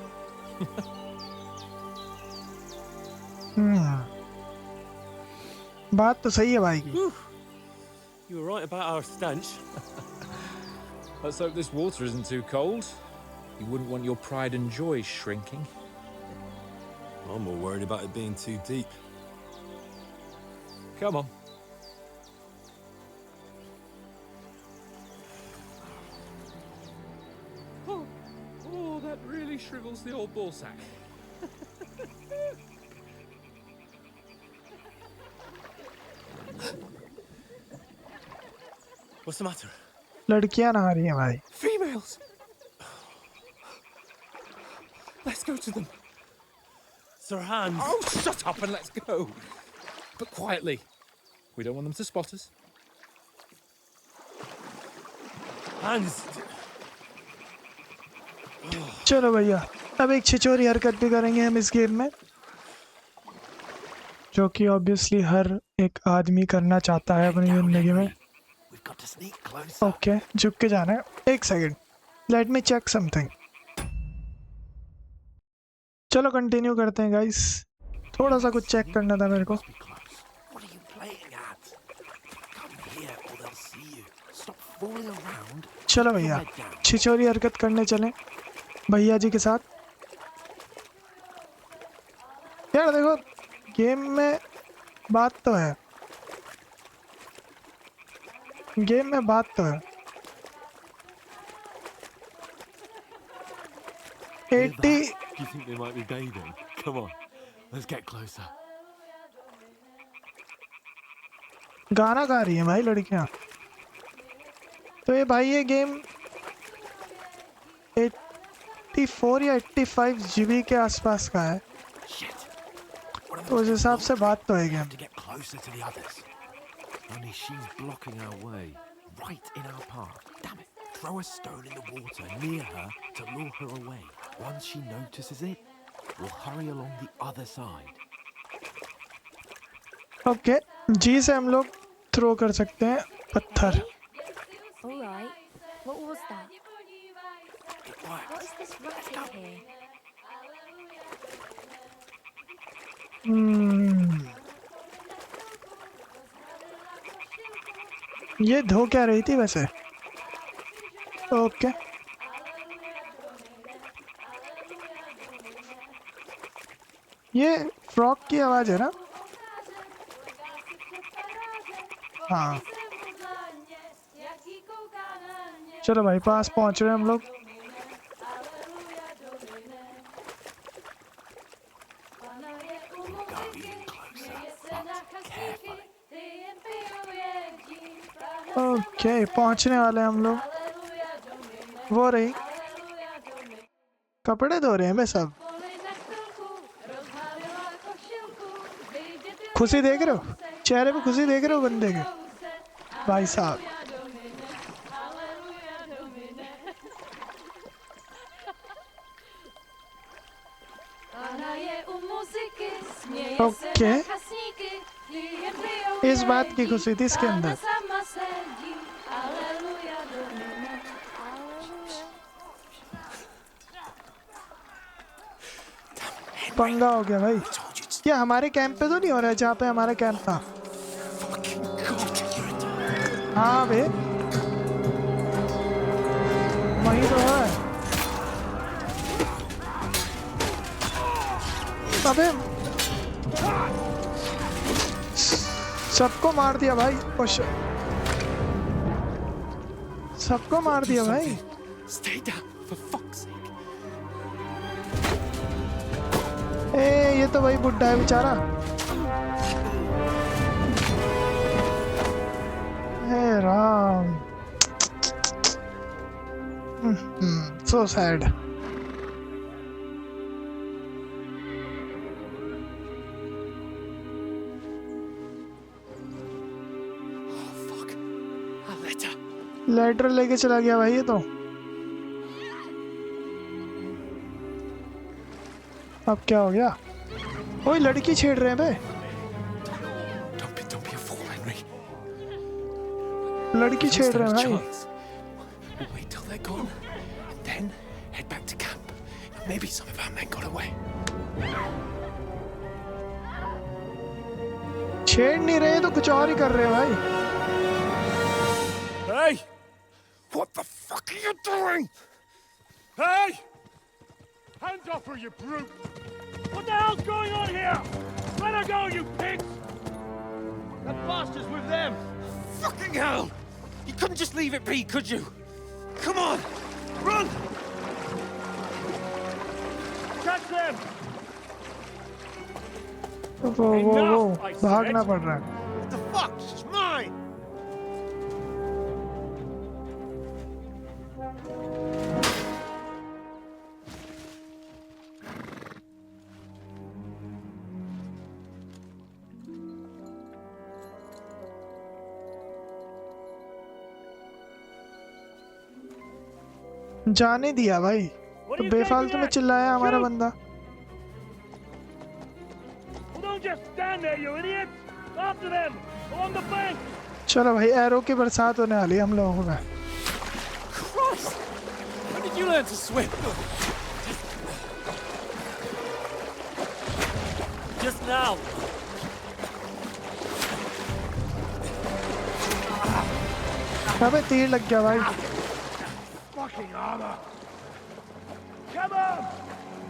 बात तो सही है भाई की. You were right about our stench. Let's hope this water isn't too cold. You wouldn't want your pride and joy shrinking. I'm more worried about it being too deep. Come on. Oh, that really shrivels the old ball sack. What's the matter? लड़कियां नहा रही हैं भाई. Females! Let's go to them. Sir Hans. Oh, shut up and let's go. But quietly. We don't want them to spot us. Hans. चलो भैया अब एक छिछोरी हरकत भी करेंगे हम इस गेम में जो कि ऑब्वियसली हर एक आदमी करना चाहता है अपनी जिंदगी में. ओके झुक के जाना है. एक second let me check something. चलो कंटिन्यू करते हैं गाइस. थोड़ा सा कुछ चेक करना था मेरे को. चलो भैया छिछोरी हरकत करने चलें भैया जी के साथ. यार देखो गेम में बात तो है. गेम में बात तो है. 80 Do you think they might be bathing? Come on, let's get closer. गाना गा रही है भाई लड़कियां. तो ये भाई ये गेम 84 या 85 GB के आसपास का है. तो उस हिसाब से बात तो है game. Only she's blocking our way, right in our path. Damn it. Throw a stone in the water near her to lure her away. Once she notices it, we'll hurry along the other side. Okay जी से हम लोग throw कर सकते हैं पत्थर. All right. What was that? What is this racket here? ये धो क्या रही थी वैसे? ओके ये फ्रॉक की आवाज है ना? हाँ चलो भाई पास पहुंच रहे हैं हम लोग. ओके पहुंचने वाले हैं हम लोग. वो रही कपड़े धो रहे हैं मैं सब. खुशी देख रहे हो? चेहरे पे खुशी देख रहे हो बंदे के? भाई साहब ओके इस बात की खुशी थी इसके अंदर. पंगा हो गया भाई. ये हमारे कैंप पे तो नहीं हो रहा है जहाँ पे हमारा कैंप था? हाँ बे वही तो है. अबे सबको मार दिया भाई. सबको मार दिया भाई. Stay down, for fuck's sake. ए ये तो भाई बुड्ढा है बेचारा. हे राम so sad. लेटर लेके चला गया भाई ये तो. अब क्या हो गया? ओए लड़की छेड़ रहे हैं बे. Don't be a fool, Henry. लड़की छेड़ रहे हैं भाई. We'll wait till they're gone, and then head back to camp. Maybe some of our men got away. छेड़ नहीं रहे तो कुछ और ही कर रहे हैं भाई. Hey! What the fuck are you doing? Hey! Hands off her, you brute! What the hell's going on here? Let her go, you pigs! That bastard's with them! Fucking hell! You couldn't just leave it be, could you? Come on! Run! Catch them! वो भागना पड़ रहा है. What the fuck? She's mine! जाने दिया भाई. तो बेफालतू में चिल्लाया हमारा बंदा. चलो भाई एरो की बरसात होने वाली है हम लोगों में. When did you learn to swim? Just now. अबे तीर लग गया भाई. Fucking armor! Come on!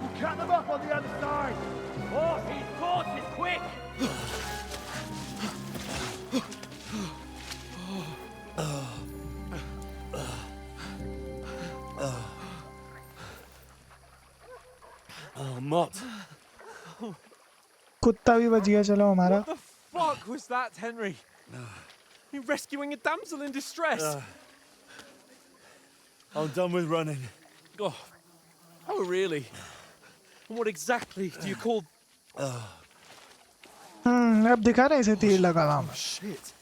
We'll cut them up on the other side! Oh, he's caught it quick! Oh, Mott. कुत्ता भी बच गया चलो हमारा. What the fuck was that, Henry? You rescuing a damsel in distress? I'm done with running. Oh, really? And what exactly do you call... अब दिखा रहे इसे तीर लगा था. Shit.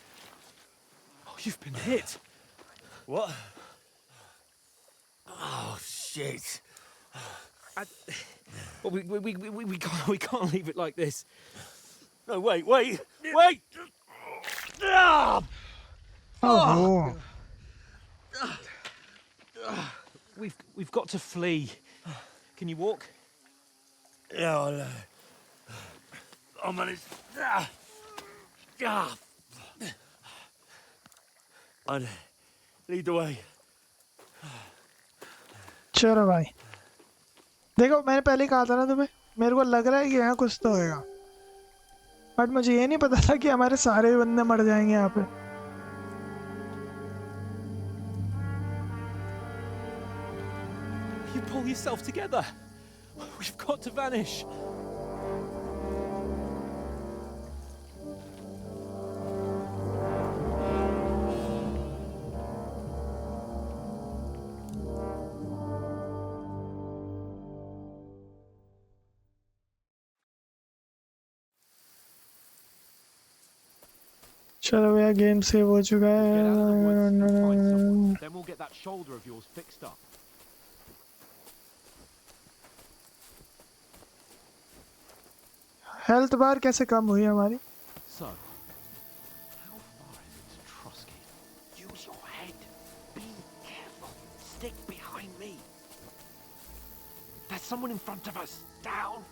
You've been hit. What? Oh, shit. Well, we can't leave it like this. No, wait! Ah! Oh, We've got to flee. Can you walk? Yeah, I'll, I'll manage. I'd lead the way. चलो भाई देखो मैंने पहले ही कहा था ना तुम्हें मेरे को लग रहा है कि यहाँ कुछ तो होएगा बट मुझे ये नहीं पता था कि हमारे सारे बंदे मर जाएंगे यहाँ पे You pull yourself together. We've got to vanish. चलो भैया गेम सेव हो चुका Get out of the woods and find है someone. Then we'll get that shoulder of yours fixed up. Health बार कैसे कम हुई हमारी So, how far is it to Trotsky? Use your head. Be careful. Stick behind me. There's someone in front of us. Down.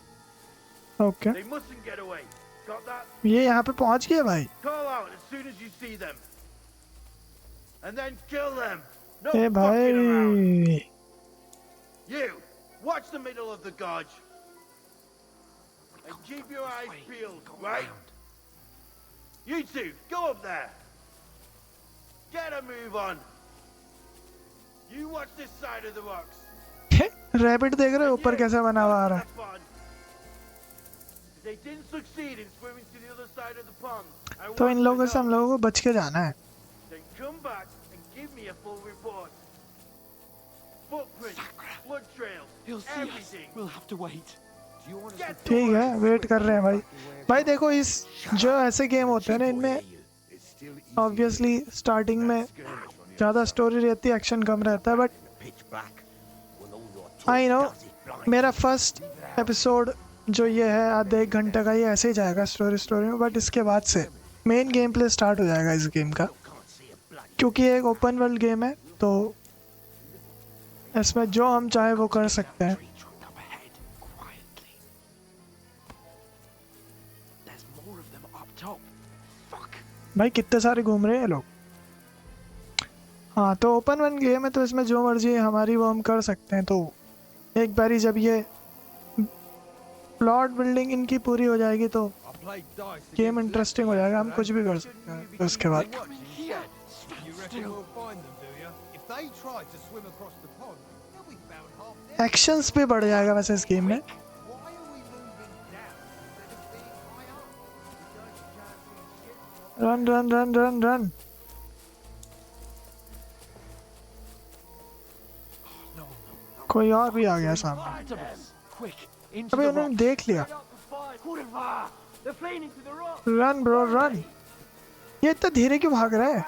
Okay They mustn't get away. Got that? ये यहाँ पे पहुँच गया भाई Call out as soon as you see them. And then kill them. No A fucking around. भाई You, watch the middle of the gorge. And keep your eyes peeled, right? You two, go up there. Get a move on. You watch this side of the rocks. Rabbit देख रहे हो ऊपर कैसा बना हुआ आ रहा है They didn't succeed in swimming to the other side of the pond. I तो want इन to लोगों से हम know. लोगों को बच के जाना है Then come back and give me a full report. Footprints, blood trails, He'll see us. everything. We'll have to wait. Do you want us to ठीक है वेट कर रहे हैं भाई भाई देखो इस जो ऐसे गेम होते हैं ना इनमें ऑब्वियसली स्टार्टिंग में ज़्यादा स्टोरी रहती है एक्शन कम रहता है बट आई नो मेरा फर्स्ट एपिसोड जो ये है आधे एक घंटे का ये ऐसे ही जाएगा स्टोरी में बट इसके बाद से मेन गेम प्ले स्टार्ट हो जाएगा इस गेम का क्योंकि ये एक ओपन वर्ल्ड गेम है तो इसमें जो हम चाहे वो कर सकते हैं Up ahead, quietly. There's more of them up top. Fuck. भाई कितने सारे घूम रहे हैं ये लोग हाँ तो ओपन वर्ल्ड गेम है तो इसमें जो मर्जी हमारी वो हम कर सकते हैं तो एक बारी जब ये प्लॉट बिल्डिंग इनकी पूरी हो जाएगी तो गेम इंटरेस्टिंग हो जाएगा हम कुछ भी कर सकते हैं तो उसके बाद एक्शंस भी बढ़ जाएगा वैसे इस गेम में run run run run run कोई और भी आ गया सामने Quick, into अबे the उन्होंने rocks. देख लिया They're fleeing into the rocks. Run bro run ये इतना धीरे क्यों भाग रहा है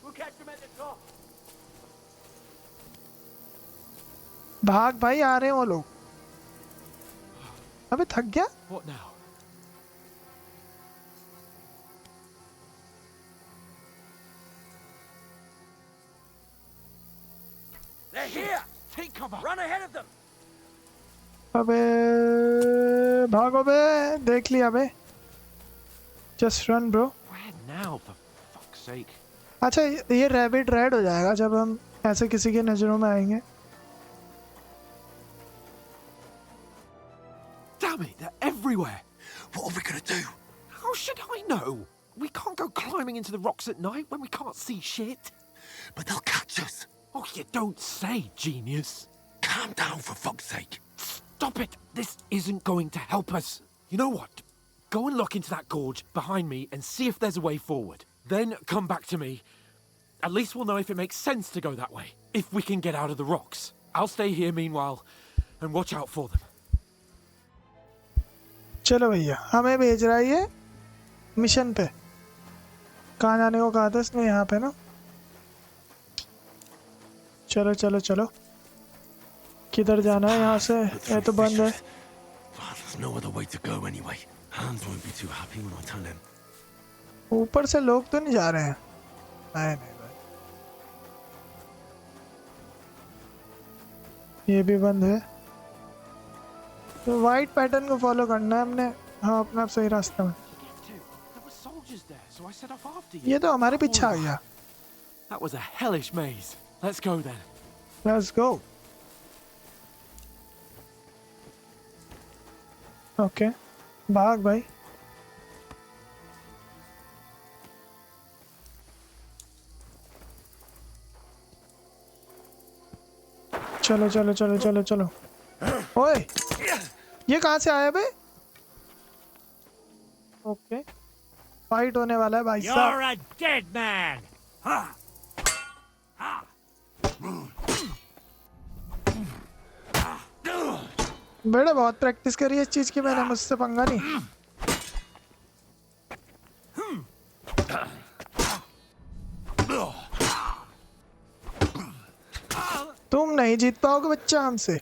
We'll catch them at the top. भाग भाई आ रहे हैं वो लोग अबे थक गया What now? They're here. Take cover. Run ahead of them. अबे भागो बे देख लिया बे just run bro Where now, for fuck's sake? अच्छा ये रैबिट रेड हो जाएगा जब हम ऐसे किसी की नजरों में आएंगे Damn it, they're everywhere. What are we gonna do? How should I know? We can't go climbing into the rocks at night when we can't see shit. But they'll catch us. Oh, you don't say, genius. Calm down, for fuck's sake. Stop it. This isn't going to help us. You know what? Go and look into that gorge behind me and see if there's a way forward. Then come back to me. At least we'll know if it makes sense to go that way. If we can get out of the rocks. I'll stay here meanwhile and watch out for them. चलो भैया हमें भेज रहा है ये mission पे कहाँ जाने को कहा था इसने यहाँ पे ना चलो चलो चलो, किधर जाना है यहाँ से? ये तो बंद है। There's no other way to go anyway. Hans won't be too happy when I tell him. ऊपर से लोग तो नहीं जा रहे हैं? नहीं नहीं भाई, ये भी बंद है। तो वाइट पैटर्न को फॉलो करना है हमने। हाँ, अपना सही रास्ता में। ये तो हमारे पीछे आ गया। That was a hellish maze. Let's go then. Let's go. Okay, भाग भाई। चलो चलो चलो चलो चलो। ओए, ये कहाँ से आया बे? ओके, फाइट होने वाला है भाई साहब। You're a dead man. बेटा बहुत प्रैक्टिस करी है इस चीज की मैंने, मुझसे पंगा नहीं। तुम नहीं जीत पाओगे बच्चा हमसे।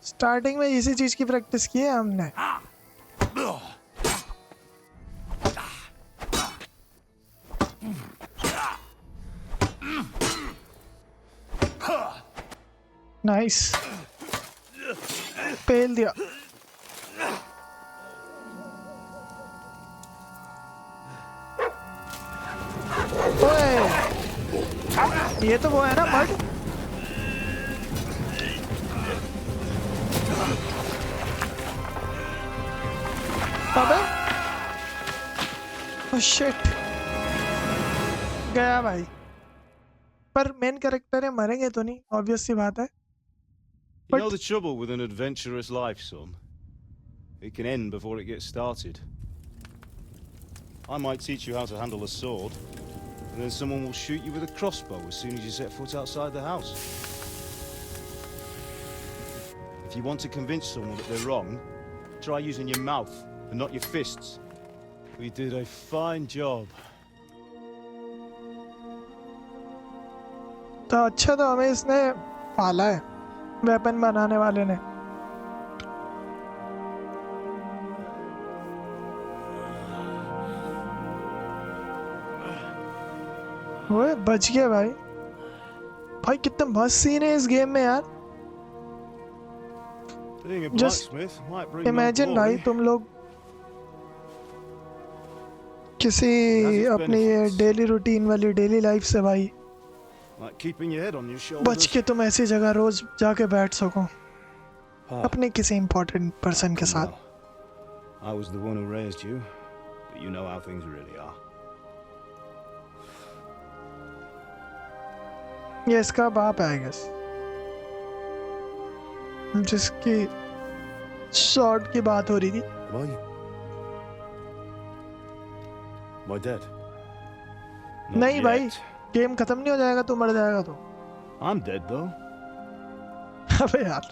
स्टार्टिंग में इसी चीज की प्रैक्टिस की है हमने। नाइस, पेल दिया। ओए, ये तो वो है ना मड। अबे ओह शिट, गया भाई। पर मेन कैरेक्टर है, मरेंगे तो नहीं, ऑब्वियस सी बात है। You know the trouble with an adventurous life, son? It can end before it gets started. I might teach you how to handle a sword, and then someone will shoot you with a crossbow as soon as you set foot outside the house. If you want to convince someone that they're wrong, try using your mouth and not your fists. We did a fine job. तो अच्छा, तो हमें इसने पाला है weapon बनाने वाले ने। ओए बच गया भाई। भाई कितना मस्त सीन है इस गेम में यार। Being a Just blacksmith might bring no imagine भाई, glory. तुम लोग किसी अपनी डेली रूटीन वाली डेली लाइफ से भाई Like keeping your head on your बच shoulders. के तुम ऐसी जगह रोज जाके बैठ सको अपने किसी इम्पोर्टेंट पर्सन के साथ। I was the one who raised you, but you know how things really are. ये इसका बाप है आई गेस, जिसकी शॉर्ट की बात हो रही थी। Am I? Am I dead? Not नहीं भाई, yet. गेम खत्म नहीं हो जाएगा तो मर जाएगा तो। I'm dead though. अबे यार,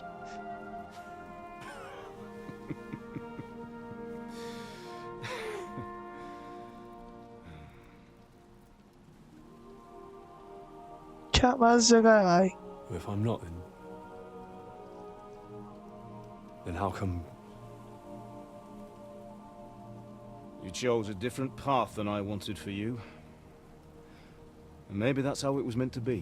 क्या मस्त जगह है भाई। If I'm not, then how come? You chose a different path than I wanted for you. And maybe that's how it was meant to be.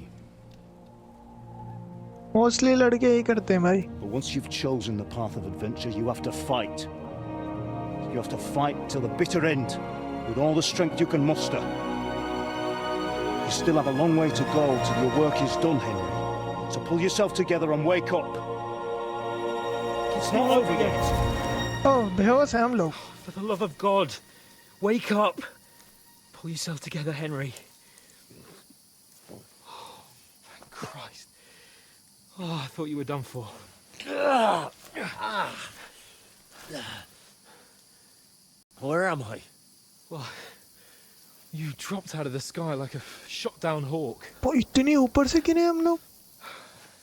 Mostly लड़के यही करते हैं भाई। But once you've chosen the path of adventure, you have to fight. You have to fight till the bitter end, with all the strength you can muster. You still have a long way to go till your work is done, Henry. So pull yourself together and wake up. It's not over yet. ओह, बेहोश हैं हम लोग। For the love of God, wake up. Pull yourself together, Henry. Oh, thank Christ. Oh, I thought you were done for. Where am I? Well, you dropped out of the sky like a shot down hawk. वो इतनी ऊपर से गिरे हम लोग।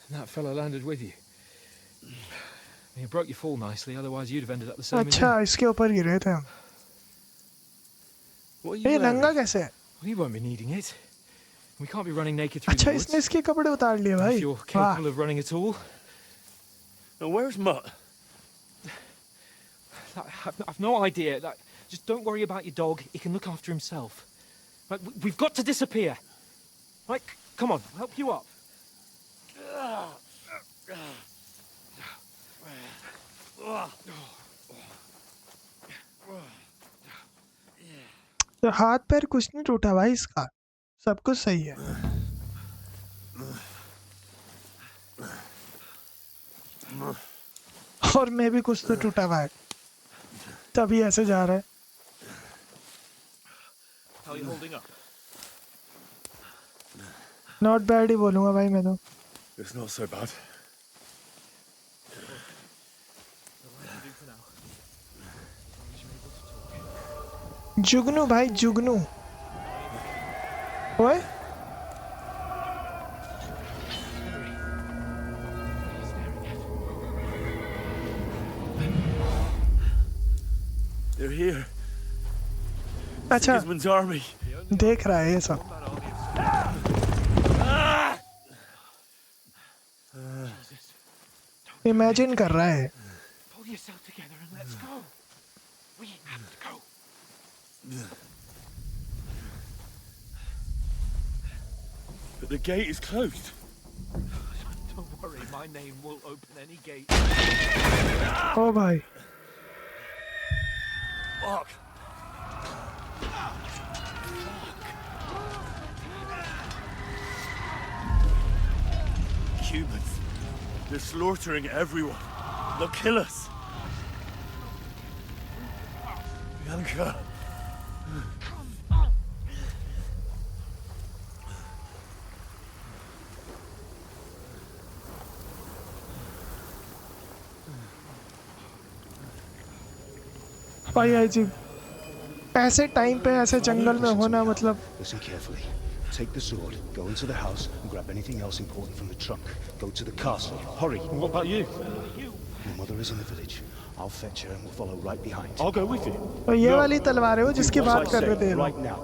And that fella landed with you. You broke your fall nicely, otherwise you'd have ended up the same as अच्छा, him. इसके ऊपर गिरे थे हम। What are ये you नंगा wearing? कैसे है? Well, you won't be needing it. We can't be running naked through अच्छा the इसने woods. इसके कपड़े उतार लिए भाई If you're वाह capable of running at all. Now, where's Mutt? I've no idea. Just don't worry about your dog. He can look after himself. Right, we've got to disappear. Right, come on, I'll help you up. तो हाथ पैर कुछ नहीं टूटा भाई इसका सब कुछ सही है और मैं भी कुछ तो टूटा हुआ है तभी ऐसे जा रहा है How are you holding up? Not bad ही बोलूंगा भाई मैं तो It's not so bad. जुगनू भाई जुगनू ओए They're here. अच्छा Sigismund's army. देख रहा है ये सब इमेजिन कर रहा है Pull yourself together and let's go. We have to go. But the gate is closed. Don't worry, my name will open any gate. ओ भाई Fuck. Humans. They're slaughtering everyone. They'll kill us. Bianca. भाई आई जी ऐसे time पे ऐसे जंगल में होना मतलब Listen carefully. Take the sword, go into the house, and grab anything else important from the trunk. Go to the castle. Hurry. What about you? Your mother is in the village. I'll fetch her and we'll follow right behind. I'll go with you. और ये वाली तलवार है वो जिसकी Do as बात I कर रहे say थे right now.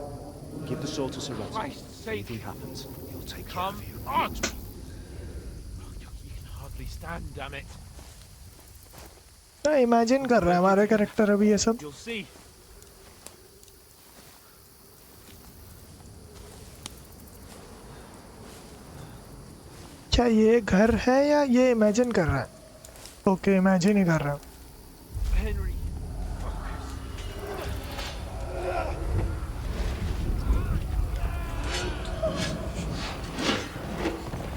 Give the sword to Sir Ransom. Christ's If sake. anything happens, he'll take care Come of you. on! You can hardly stand, damn it. ना इमेजिन कर रहा है हमारा character अभी ये सब You'll see. क्या ये घर है या ये इमेजिन कर रहा है ओके इमेजिन ही कर रहा है Henry.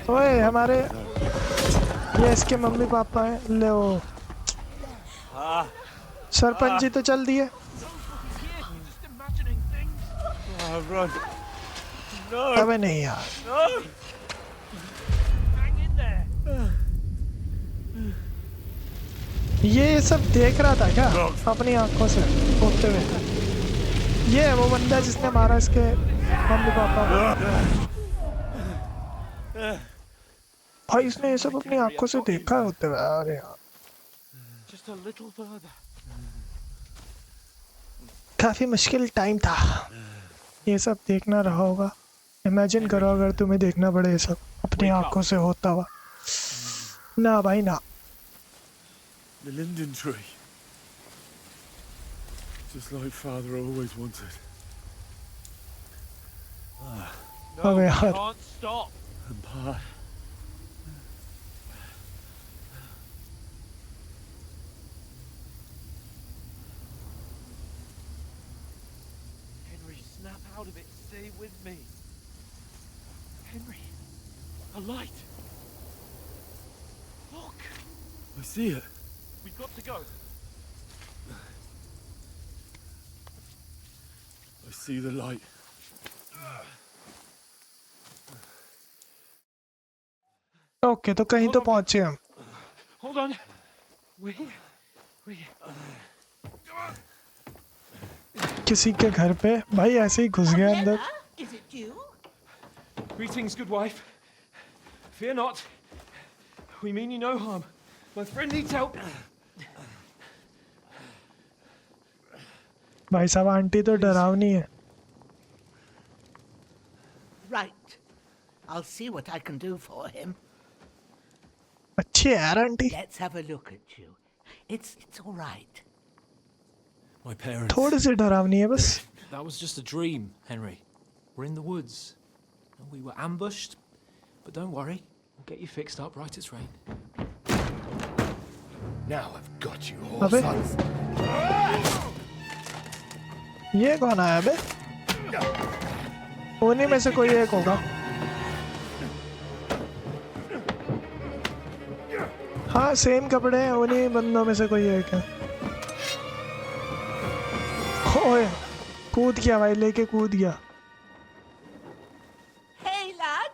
ओए हमारे ये इसके मम्मी पापा हैं ले ओ सरपंच जी तो चल दिए Just imagining things. Oh, run. No. अबे नहीं यार No. Hang in there. ये सब देख रहा था क्या अपनी आंखों से होते हुए ये है वो बंदा जिसने मारा इसके मम्मी पापा को भाई इसने ये सब अपनी आंखों से देखा होते हुए अरे यार Just a little further. काफी मुश्किल टाइम था ये सब देखना रहा होगा इमेजिन करो अगर तुम्हें देखना पड़े ये सब अपनी आंखों से होता हुआ ना भाई ना The linden tree. Just like Father always wanted. No, अबे we यार can't stop. And Pa. Henry, snap out of it. Stay with me. Henry, a light. Look, I see it. we've got to go. I see the light. Okay तो कहीं तो पहुंचे हम Hold on. We're here. We're here. किसी के घर पे भाई ऐसे ही घुस गया अंदर Is it you? Greetings, good wife. Fear not. We mean you no harm. My friend needs help. भाई साहब आंटी तो डरावनी है Right. I'll see what I can do for him. अच्छी है यार aunty. Let's have a look at you. It's all right. My parents. थोड़ी सी डरावनी है बस. That was just a dream, Henry. We're in the woods. And we were ambushed. But don't worry. We'll get you fixed up right as rain. Now I've got you all, अबे sons. ये कौन आया बे? उन्हीं में से कोई एक होगा. हाँ सेम कपड़े हैं, उन्हीं बंदों में से कोई एक है. ओए कूद गया भाई, लेके कूद गया. Hey, lad.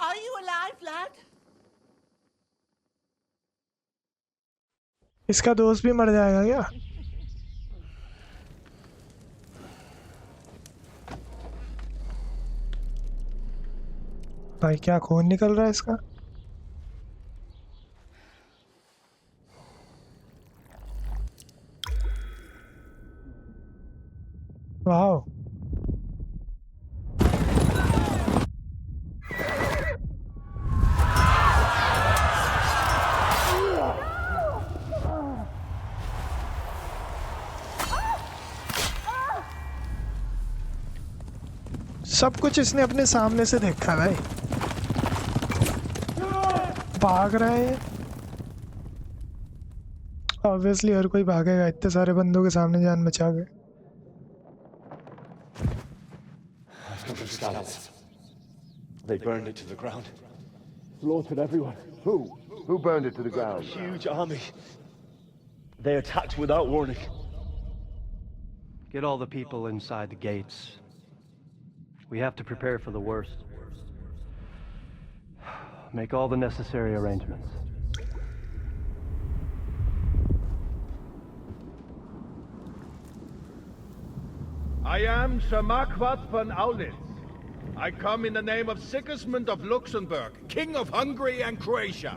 Are you alive, lad? इसका दोस्त भी मर जाएगा क्या? भाई क्या खून निकल रहा है इसका? वाह. सब कुछ इसने अपने सामने से देखा है भाई. भाग रहा है. ऑब्वियसली हर कोई भागेगा, इतने सारे बंदों के सामने जान बचा गए. They burned it to the ground. Slaughtered everyone. Who? Who burned it to the ground? A huge army. They attacked without warning. Get all the people inside the gates. We have to prepare for the worst. Make all the necessary arrangements. I am Sir Marquardt von Aulitz. I come in the name of Sigismund of Luxembourg, King of Hungary and Croatia.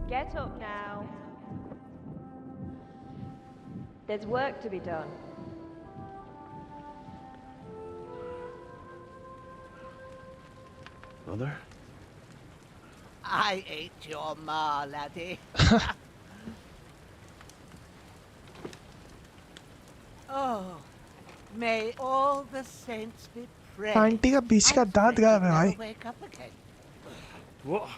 Get up now. There's work to be done. Mother? I ain't your ma, laddie. Oh, may all the saints be praised. Aunty का बीच का दांत गायब है भाई. Wake up again. What?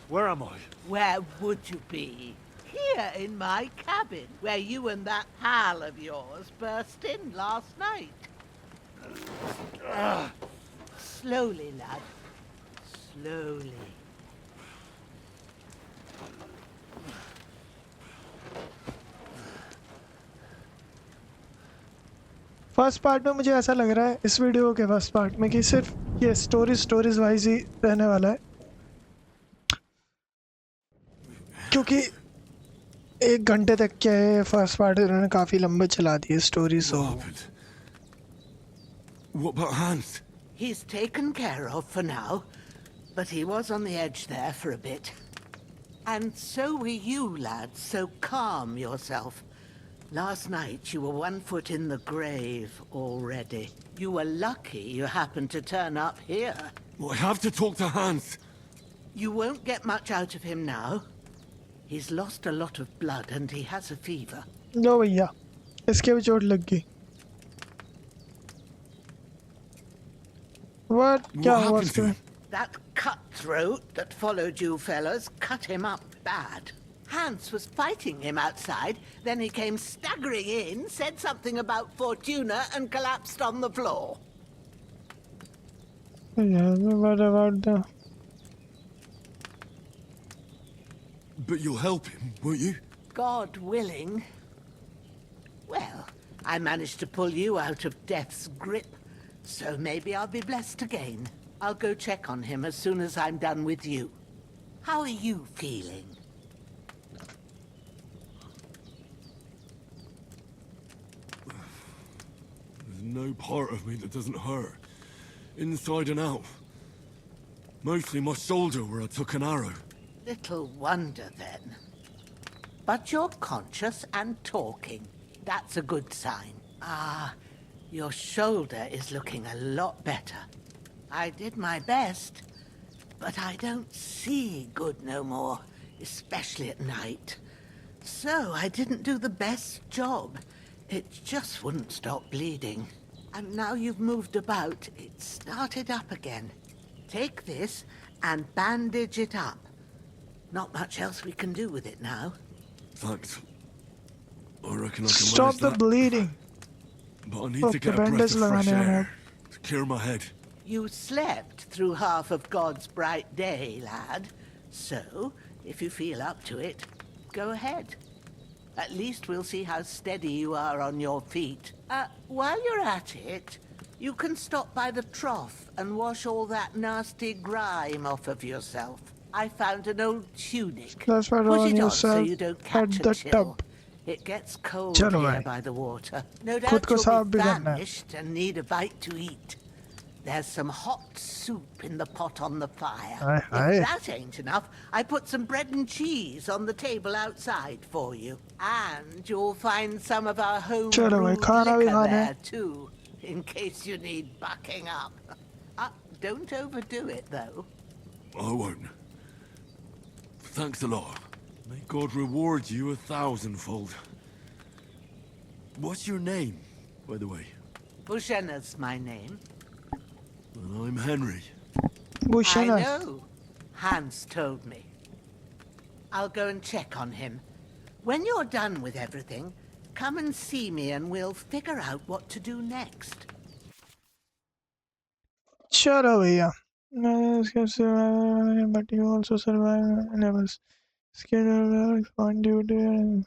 Where am I? Where would you be? Here in my cabin, where you and that pal of yours burst in last night. Slowly, lad. Slowly. First part में मुझे ऐसा लग रहा है, इस video के first part में, कि सिर्फ ये स्टोरीज वाइज ही रहने वाला है, क्योंकि 1 घंटे तक क्या है फर्स्ट पार्ट इन्होंने काफी लंबे चला दिए story. So What about Hans? He's taken care of for now, but he was on the edge there for a bit. And so were you, lad, so calm yourself. Last night you were 1 foot in the grave already. You were lucky you happened to turn up here. Well, I have to talk to Hans. You won't get much out of him now. He's lost a lot of blood and he has a fever. लो भैया, इसके भी चोट लग गई. What? क्या हुआ उसको? That cutthroat that followed you fellas cut him up bad. Hans was fighting him outside, then he came staggering in, said something about Fortuna and collapsed on the floor. Yeah, what about the... But you'll help him, won't you? God willing. Well, I managed to pull you out of death's grip, so maybe I'll be blessed again. I'll go check on him as soon as I'm done with you. How are you feeling? There's no part of me that doesn't hurt. Inside and out. Mostly my shoulder where I took an arrow. Little wonder then. But you're conscious and talking. That's a good sign. Ah, your shoulder is looking a lot better. I did my best, but I don't see good no more, especially at night. So I didn't do the best job. It just wouldn't stop bleeding. And now you've moved about, it started up again. Take this and bandage it up. Not much else we can do with it now. Thanks. I reckon I can Stop manage the that. bleeding. But I need Okay, to get a breath bandage of fresh लगाने air to clear my head. You slept through half of God's bright day, lad. So, if you feel up to it, go ahead. At least we'll see how steady you are on your feet. While you're at it, you can stop by the trough and wash all that nasty grime off of yourself. I found an old tunic. Splash water Put on it on so yourself you don't at catch the a chill. tub. It gets cold चलो here भाई, by the water. No खुद doubt को साफ you'll be भी करना है. famished and need a bite to eat. There's some hot soup in the pot on the fire. Aye, aye. If that ain't enough, I put some bread and cheese on the table outside for you. And you'll find some of our home चलो भाई, brewed खाना भी liquor खाना है. there too, in case you need bucking up. Don't overdo it though. I won't. Thanks a lot. May God reward you 1,000-fold. What's your name, by the way? Bushena's my name. And I'm Henry. Bushena. I know. Hans told me. I'll go and check on him. When you're done with everything, come and see me and we'll figure out what to do next. चलो भैया. But you also survive levels. Scared find you there.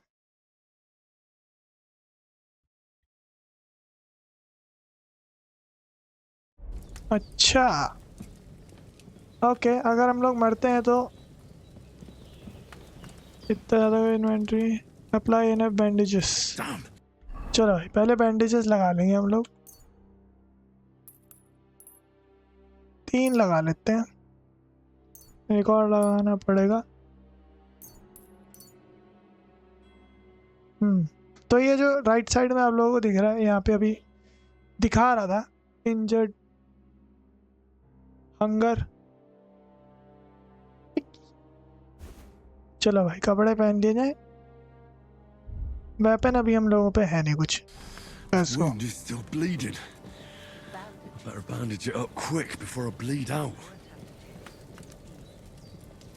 अच्छा. Okay, अगर हम लोग मरते हैं तो इतना ज़्यादा इन्वेंट्री. Apply enough bandages. चलो भाई, पहले बैंडेजेस लगा लेंगे हम लोग. 3 लगा लेते हैं. एक और लगाना पड़ेगा. तो ये जो राइट साइड में आप लोगों को दिख रहा है, यहाँ पे अभी दिखा रहा था इंजर्ड, हंगर. चलो भाई, कपड़े पहन लिए जाए. वेपन अभी हम लोगों पे है नहीं कुछ. Wound is still bleeding. I better bandage it up quick before I bleed out.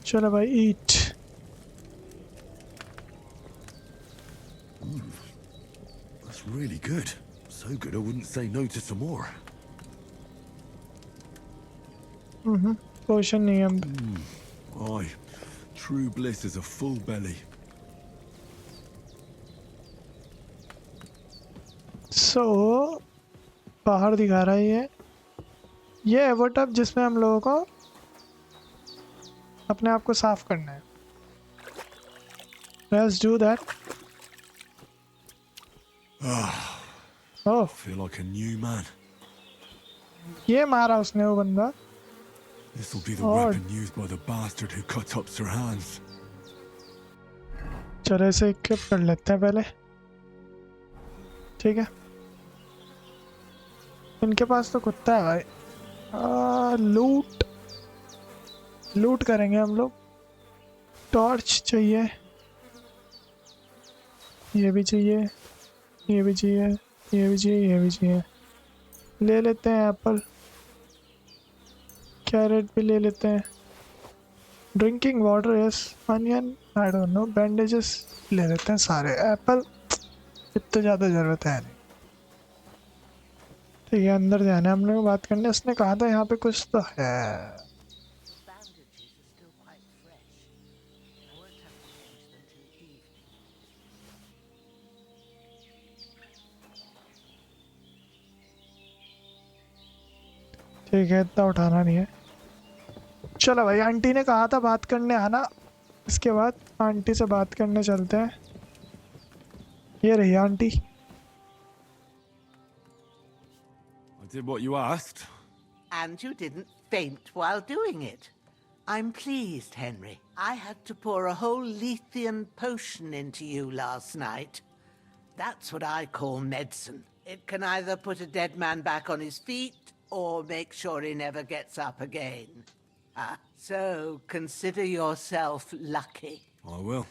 चलो भाई, ईट. That's really good. So good I wouldn't say no to some more. पोशन नहीं है. Aye, true bliss is a full belly. सो बाहर दिखा रहा है ये है वो टब जिसमें हम लोगों को अपने आप को साफ करना है. Let's do that. I feel like a new man. ये मारा उसने वो बंदा. This will be the और weapon used by the bastard who cut up Sir Hans. चलो इसे इक्विप कर लेते हैं पहले. ठीक है. इनके पास तो कुत्ता है भाई. लूट करेंगे हम लोग. टॉर्च चाहिए, ये भी चाहिए, ये भी चाहिए, ये भी चाहिए, ये भी चाहिए. ले लेते हैं एप्पल. कैरेट भी ले लेते हैं. Drinking water, yes. Onion, I don't know. Bandages ले लेते हैं सारे. एप्पल इतनी ज़्यादा ज़रूरत है नहीं. ठीक है, अंदर जाना है हम लोग बात करने. उसने कहा था यहाँ पे कुछ तो है. ठीक है, इतना उठाना नहीं है. चलो भाई, आंटी ने कहा था बात करने आना. इसके बाद आंटी से बात करने चलते हैं. ये रही aunty. I did what you asked. And you didn't faint while doing it. I'm pleased, Henry. I had to pour a whole Lethean potion into you last night. That's what I call medicine. It can either put a dead man back on his feet or make sure he never gets up again. So consider yourself lucky. I will.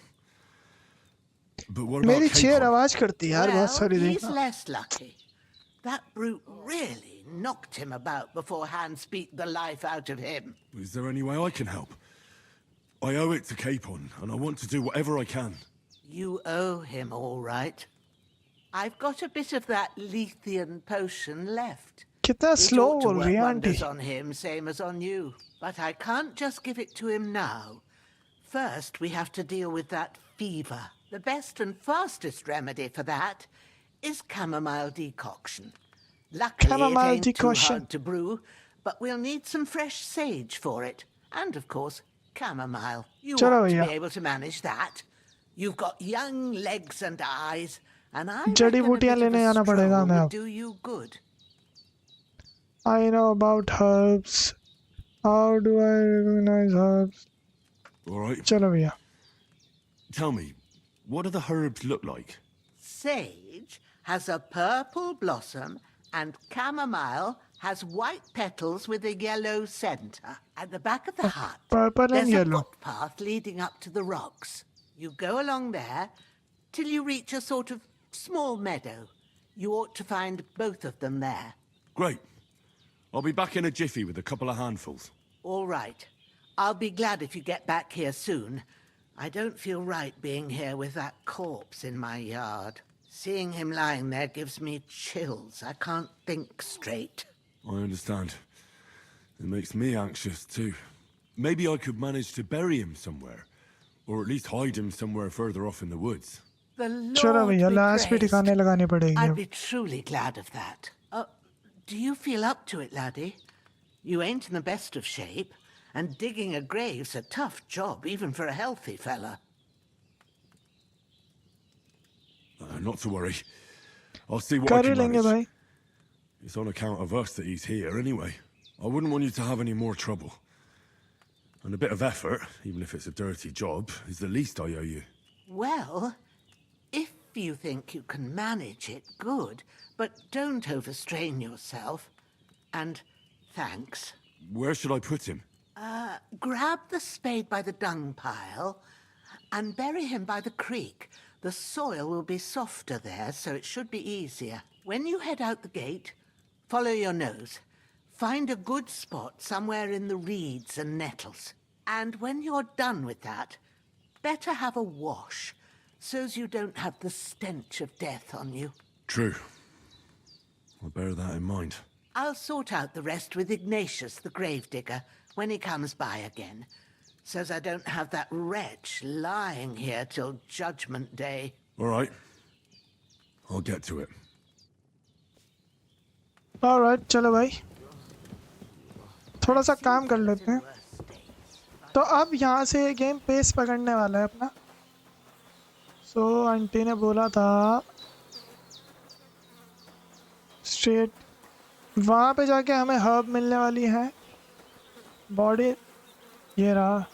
But what about मेरी chair Capon? आवाज करती है यार बहुत Well, सारी he's देखना. less lucky. That brute really knocked him about before Hans beat the life out of him. Is there any way I can help? I owe it to Capon, and I want to do whatever I can. You owe him, all right. I've got a bit of that Lethean potion left. कितना It slow ought to बोल work रही है wonders aunty. on him, same as on you. But I can't just give it to him now. First, we have to deal with that fever. The best and fastest remedy for that is chamomile decoction. Luckily, Chamomile it ain't decoction. too hard to brew, but we'll need some fresh sage for it. And, of course, chamomile. You चलो ought to भैया. be able to manage that. You've got young legs and eyes, and I जड़ी reckon a बूटियां bit of लेने a जाना पड़ेगा stroll हमें would अब. do you good. I know about herbs. How do I recognize herbs? All right. चलो भैया. Tell me, what do the herbs look like? Sage has a purple blossom, and chamomile has white petals with a yellow center. At the back of the hut, Purple and there's a yellow. footpath leading up to the rocks. You go along there till you reach a sort of small meadow. You ought to find both of them there. Great. I'll be back in a jiffy with a couple of handfuls. All right. I'll be glad if you get back here soon. I don't feel right being here with that corpse in my yard. Seeing him lying there gives me chills. I can't think straight. I understand. It makes me anxious too. Maybe I could manage to bury him somewhere. Or at least hide him somewhere further off in the woods. The चलो Lord भैया be लाश भी praised. ठिकाने लगानी पड़ेगी I'd अब. be truly glad of that. Do you feel up to it, laddie? You ain't in the best of shape, and digging a grave's a tough job, even for a healthy fella. Not to worry. I'll see what कर I he can लेंगे manage. भाई. It's on account of us that he's here anyway. I wouldn't want you to have any more trouble. And a bit of effort, even if it's a dirty job, is the least I owe you. Well, if you think you can manage it, good, but don't overstrain yourself. And thanks. Where should I put him? Grab the spade by the dung pile and bury him by the creek. The soil will be softer there, so it should be easier. When you head out the gate, follow your nose. Find a good spot somewhere in the reeds and nettles. And when you're done with that, better have a wash, so's you don't have the stench of death on you. True. I'll bear that in mind. I'll sort out the rest with Ignatius, the gravedigger, when he comes by again, so's I don't have that wretch lying here till Judgment Day. All right. I'll get to it. Alright, चलो भाई. थोड़ा सा काम कर लेते हैं. तो अब यहाँ से गेम पेस पकड़ने वाला है अपना. सो आंटी ने बोला था स्ट्रेट वहाँ पे जाके हमें हर्ब मिलने वाली है. बॉडी ये रहा.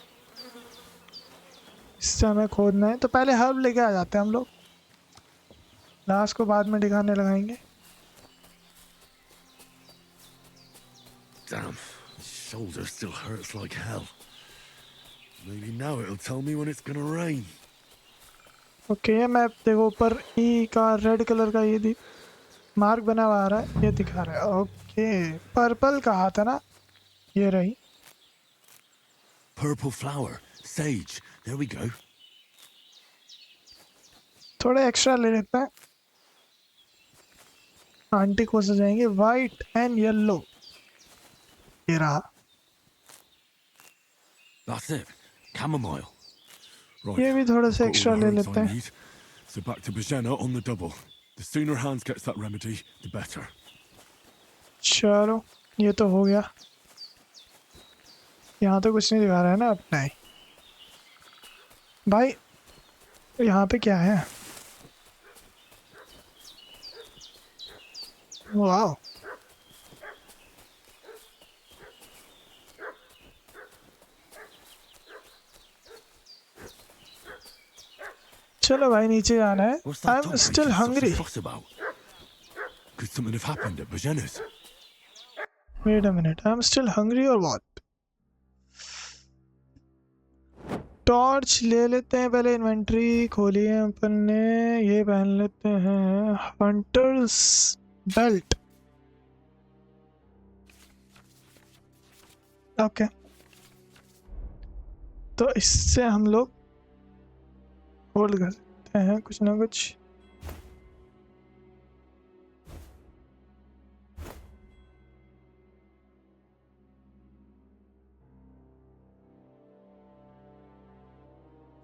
इससे हमें खोदना है तो पहले हर्ब लेके आ जाते हैं हम लोग. लाश को बाद में दिखाने लगाएंगे. Damn, his shoulder still hurts like hell. Maybe now it'll tell me when it's gonna rain. Okay मैं देखो ऊपर ई का रेड कलर का ये मार्क बना हुआ आ रहा है. ये दिखा रहा है. ओके पर्पल कहा था ना. ये रही. Purple flower, sage. There we go. थोड़े एक्स्ट्रा ले लेते हैं. आंटी को से जाएंगे वाइट एंड येलो. ये रहा. That's it. Chamomile. Right. ये भी थोड़े से I've got all extra the ले herbs लेते I हैं. need. So back to Bohemia on the double. The sooner Hans gets that remedy, the better. चलो ये तो हो गया. यहाँ तो कुछ नहीं दिखा रहा है ना अपना ही. भाई यहाँ पे क्या है? वाह. चलो भाई नीचे जाना है. I'm still hungry. Could something have happened at Bohemia's? Wait a minute. I'm still hungry or what? Torch ले लेते हैं पहले. इन्वेंट्री खोली है अपन ने. ये पहन लेते हैं. Hunters belt. ओके तो इससे हम लोग होल्ड कर सकते हैं कुछ ना कुछ.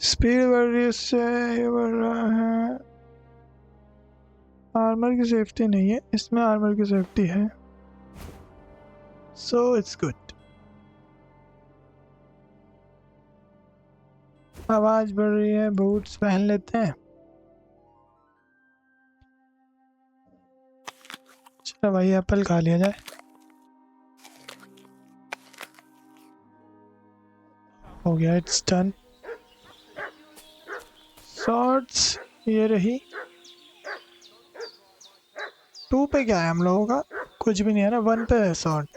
स्पीड बढ़ रही है इससे. ये बढ़ रहा है. आर्मर की सेफ्टी नहीं है इसमें. आर्मर की सेफ्टी है. So it's good. आवाज बढ़ रही है. बूट्स पहन लेते हैं. चलो भाई एप्पल खा लिया जाए. हो गया. It's done. शॉर्ट्स ये रही. 2 पे क्या है हम लोगों का? कुछ भी नहीं है ना. 1 पे है शॉर्ट.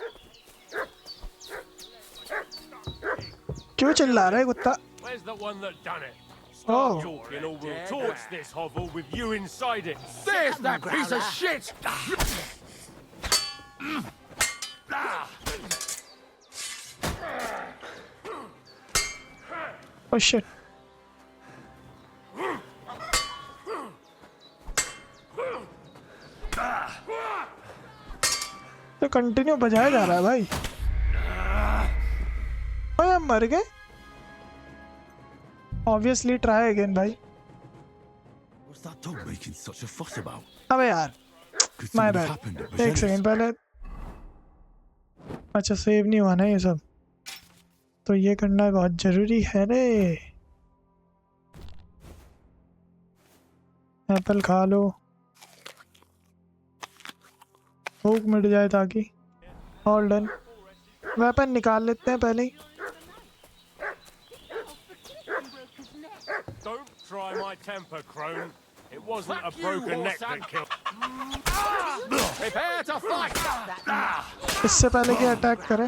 क्यों चिल्ला रहा है कुत्ता? Where's the one that done it? Oh. Start talking or we'll torch this hovel with you inside it. There's that piece of shit! Oh shit. तो कंटिन्यू बजाया जा रहा है भाई. ओए हम मर गए. Obviously try again भाई. What's that dog making such a fuss about? अबे यार. My bad. एक सेकंड पहले. अच्छा सेव नहीं हुआ ना ये सब. तो ये करना बहुत जरूरी है रे. एप्पल खा लो. भूख मिट जाए ताकि. All done. वेपन निकाल लेते हैं पहले ही. Don't try my temper, crone. It wasn't a broken neck that killed. Prepare to fight! इससे पहले कि अटैक करे.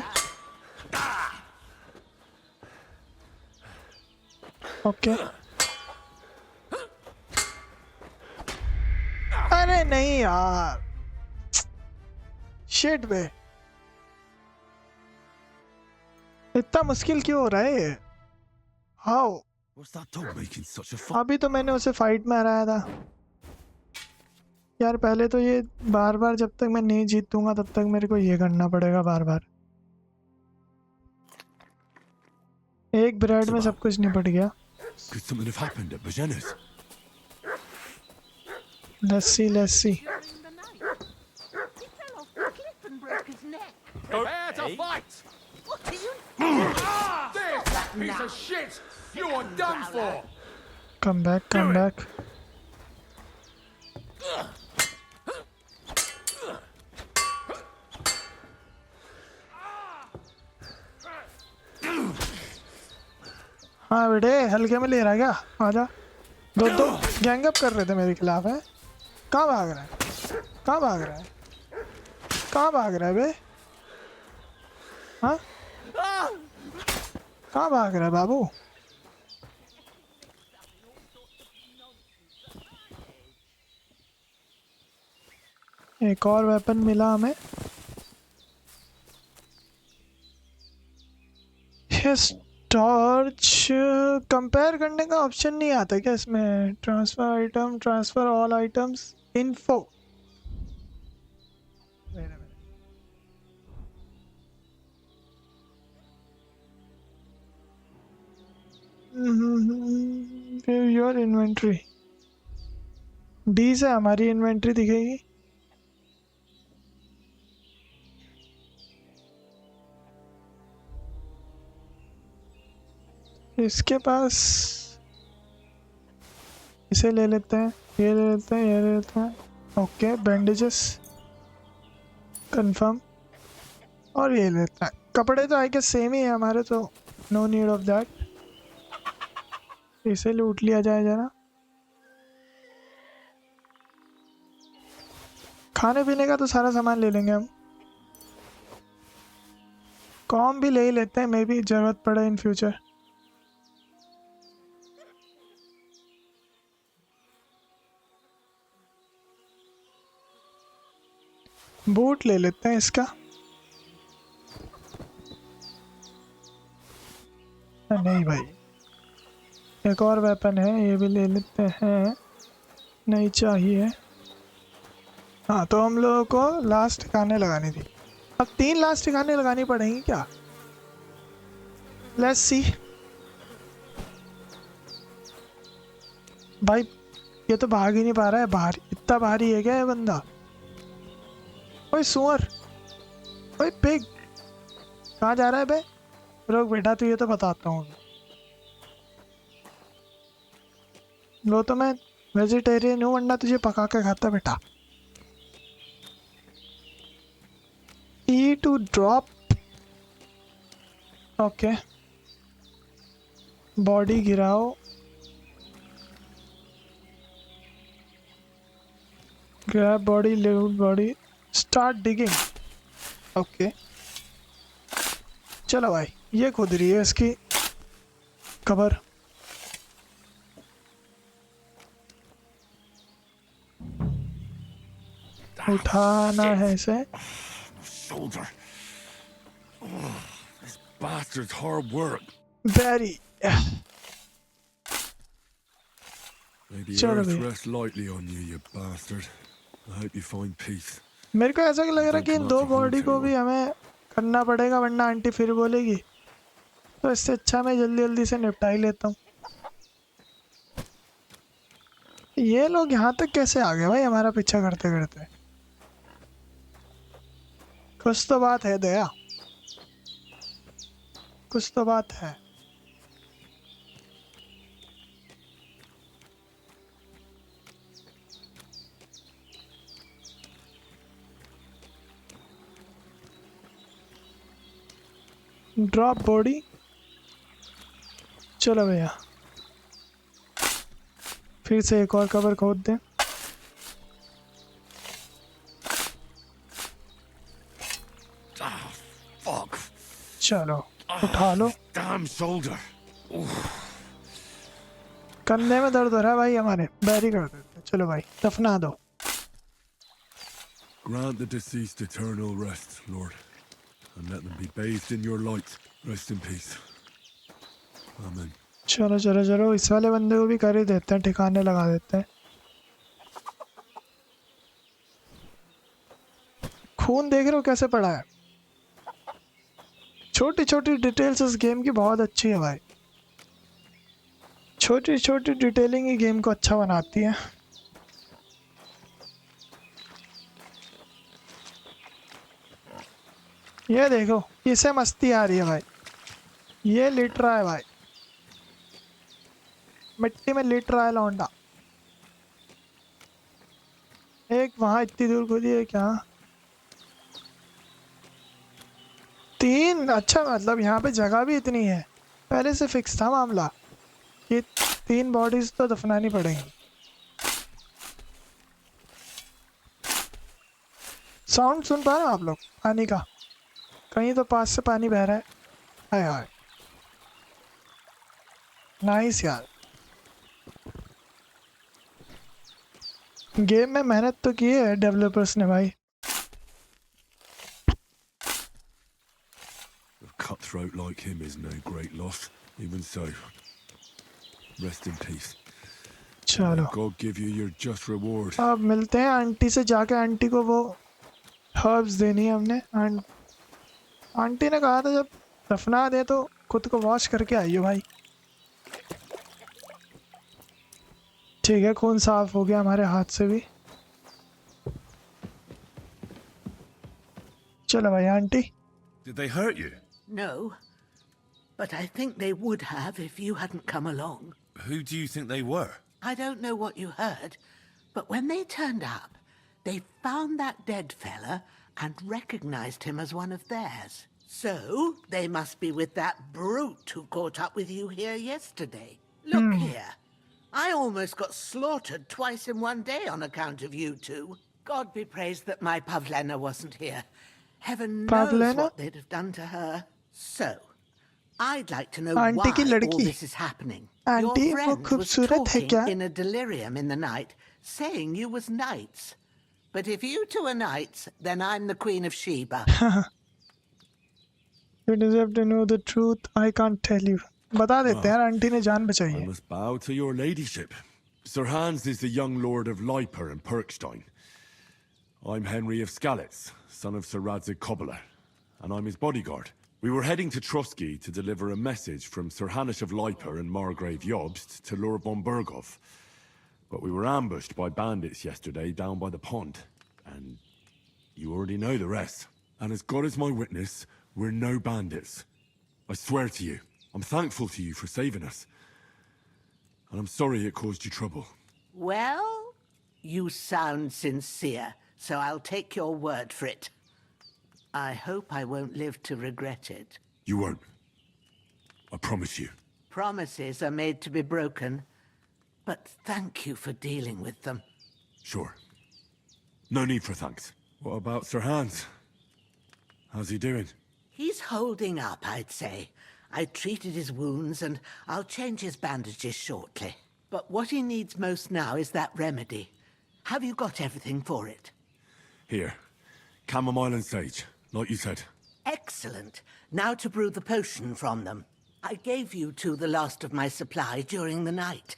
ओके. अरे नहीं यार. शिट बे. इतना मुश्किल क्यों हो रहा है ये? How? What's that dog making such a fuss? अभी तो मैंने उसे फाइट में हराया था यार. पहले तो ये बार बार जब तक मैं नहीं जीतूंगा तब तक मेरे को ये करना पड़ेगा बार बार. एक ब्रेड में सब कुछ निपट गया. Could something have happened at Bohemia's? Let's see, let's see. Prepare to fight! There's that piece of shit! You are done for! Come back, come back. हाँ बेटे हल्के में ले रहा है क्या? आजा. दो गैंग अप कर रहे थे मेरे खिलाफ है. कहाँ भाग रहा है? कहाँ भाग रहा है? कहाँ भाग रहा है बे? हाँ कहाँ भाग रहा है बाबू? एक और वेपन मिला हमें. टॉर्च कंपेयर करने का ऑप्शन नहीं आता क्या इसमें? Transfer item, transfer all items, info. Your inventory. D से हमारी इन्वेंट्री दिखेगी. इसके पास इसे ले लेते हैं. ये ले लेते हैं. ये ले लेते हैं. Okay bandages confirm. और ये लेते हैं. कपड़े तो आई गेस सेम ही है हमारे तो नो नीड ऑफ दैट. इसे लूट लिया जाए जरा. खाने पीने का तो सारा सामान ले लेंगे हम। कॉम भी ले ही लेते हैं, मे भी जरूरत पड़े इन फ्यूचर। बूट ले लेते हैं इसका। नहीं भाई, एक और वेपन है, ये भी ले लेते हैं। नहीं चाहिए। हाँ, तो हम लोगों को लास्ट ठिकाने लगानी थी। अब 3 लास्ट ठिकाने लगानी पड़ेंगी क्या? Let's see. भाई ये तो भाग ही नहीं पा रहा है बाहर। इतना भारी है क्या ये बंदा? ओए सुअर, ओए पिग, कहाँ जा रहा है बे? रुक बेटा, तू ये तो बताता हूँ। लो तो मैं वेजिटेरियन हूँ, वरना तुझे पका के खाता बेटा। E to drop। Okay, body गिराओ। Grab body, leave body, start digging. Okay चलो भाई, ये खुद रही है इसकी कबर। उठाना है इसे। Shoulder. Oh, this bastard's hard work. Very. May the चलो earth भाई। rest lightly on you, you bastard. I hope you find peace. मेरे को ऐसा लग रहा है कि इन 2 बॉडी को भी हमें करना पड़ेगा, वरना आंटी फिर बोलेगी। तो इससे अच्छा मैं जल्दी जल्दी से निपटा ही लेता हूँ। ये लोग यहाँ तक कैसे आ गए भाई हमारा पीछा करते करते? कुछ तो बात है दया, कुछ तो बात है। Drop body. चलो भैया, फिर से एक और कवर खोद दें। चलो उठा लो। Damn shoulder. कंधे में दर्द हो रहा है भाई हमारे, बैरी कर देते। चलो भाई दफना दो। Grant the deceased eternal rest, Lord, and let them be bathed in your light. Rest in peace. Amen. चलो चलो चलो, इस वाले बंदे को भी कर ही देते हैं, ठिकाने लगा देते हैं। खून देख रहे हो कैसे पड़ा है? छोटी छोटी डिटेल्स इस गेम की बहुत अच्छी है भाई। छोटी छोटी डिटेलिंग ही गेम को अच्छा बनाती है। ये देखो, इसे मस्ती आ रही है भाई। ये लिट रहा है भाई, मिट्टी में लिट रहा है लौंडा। एक वहां इतनी दूर कूदी है क्या? 3? अच्छा, मतलब यहाँ पे जगह भी इतनी है। पहले से फिक्स था मामला, ये 3 बॉडीज तो दफनानी पड़ेंगी। साउंड सुन पा रहे हो आप लोग पानी का? कहीं तो पास से पानी बह रहा है। हाय हाय, नाइस यार। गेम में मेहनत तो की है डेवलपर्स ने भाई। A cutthroat like him is no great loss. Even so, rest in peace. चलो, May God give you your just reward. अब मिलते हैं आंटी से। जाके आंटी को वो हर्ब्स देनी है हमने। आंटी ने कहा था जब दफना दे तो खुद को वॉश करके आइयो भाई। ठीक है, खून साफ हो गया हमारे हाथ से भी। चलो भाई aunty. Did they hurt you? No, but I think they would have if you hadn't come along. Who do you think they were? I don't know what you heard, but when they turned up, they found that dead fella and recognized him as one of theirs. So, they must be with that brute who caught up with you here yesterday. Look here. I almost got slaughtered twice in one day on account of you two. God be praised that my Pavlena wasn't here. Heaven knows Pavlena? what they'd have done to her. So, I'd like to know aunty की why all लड़की this is happening. Aunty Your वो friend was खूबसूरत है talking क्या? in a delirium in the night, saying you was knights. But if you two are knights, then I'm the Queen of Sheba. You deserve to know the truth. I can't tell you. बता देते हैं aunty ने जान बचाई I है. must bow to your ladyship. Sir Hans is the young lord of Leiper and Perkstein. I'm Henry of Skalitz, son of Sir Radzig Cobbler, and I'm his bodyguard. We were heading to Trotsky to deliver a message from Sir Hanish of Leiper and Margrave Jobst to Lord von Berghoff. But we were ambushed by bandits yesterday down by the pond, and you already know the rest. And as God is my witness, we're no bandits. I swear to you, I'm thankful to you for saving us. And I'm sorry it caused you trouble. Well, you sound sincere, so I'll take your word for it. I hope I won't live to regret it. You won't. I promise you. Promises are made to be broken, but thank you for dealing with them. Sure. No need for thanks. What about Sir Hans? How's he doing? He's holding up, I'd say. I treated his wounds, and I'll change his bandages shortly. But what he needs most now is that remedy. Have you got everything for it? Here. Chamomile and sage, like you said. Excellent. Now to brew the potion from them. I gave you two the last of my supply during the night.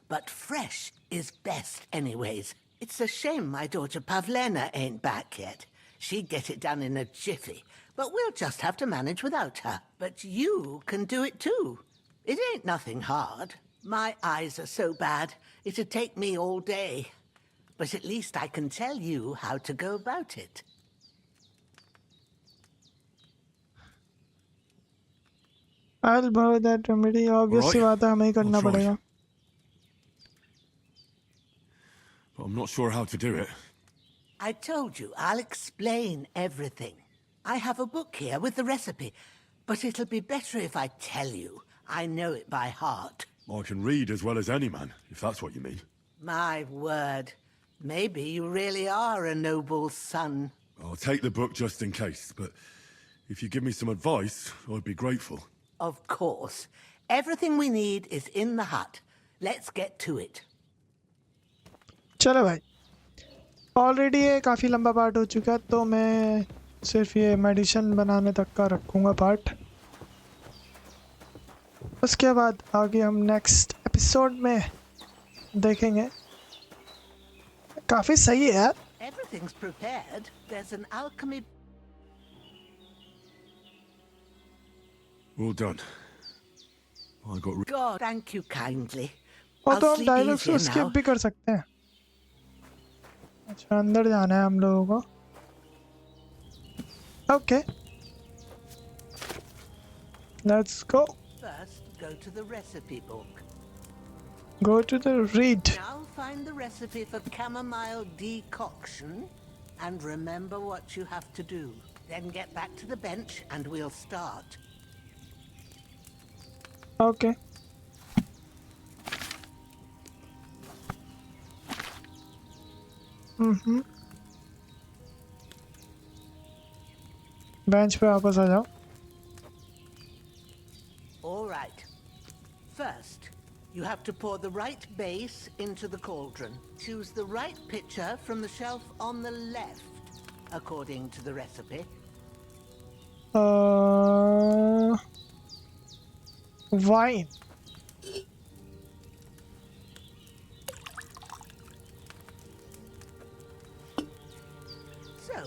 But fresh is best anyways. It's a shame my daughter Pavlena ain't back yet. She'd get it done in a jiffy. But we'll just have to manage without her. But you can do it too. It ain't nothing hard. My eyes are so bad, it'd take me all day. But at least I can tell you how to go about it. I'll borrow that remedy. Obviously बात है हमें ही करना पड़ेगा. But I'm not sure how to do it. I told you, I'll explain everything. I have a book here with the recipe, but it'll be better if I tell you. I know it by heart. I can read as well as any man, if that's what you mean. My word. Maybe you really are a noble son. I'll take the book just in case, but if you give me some advice, I'd be grateful. Of course. Everything we need is in the hut. Let's get to it. चलो भाई. Already ये काफ़ी लंबा part हो चुका है, तो मैं सिर्फ ये मेडिसिन बनाने तक का रखूँगा पार्ट. उसके बाद आगे हम नेक्स्ट एपिसोड में देखेंगे. काफ़ी सही है यार. Everything's prepared. There's an alchemy. All done. I got. God, thank you kindly. और तो I'll हम sleep डायलॉग्स को easier स्किप now. भी कर सकते हैं. अच्छा अंदर जाना है हम लोगों को. Okay. Let's go. First, go to the recipe book. Go to the read. Now find the recipe for chamomile decoction and remember what you have to do. Then get back to the bench and we'll start. Okay. Bench पे वापस आ जाओ. All right. First, you have to pour the right base into the cauldron. Choose the right pitcher from the shelf on the left, according to the recipe. Wine. So,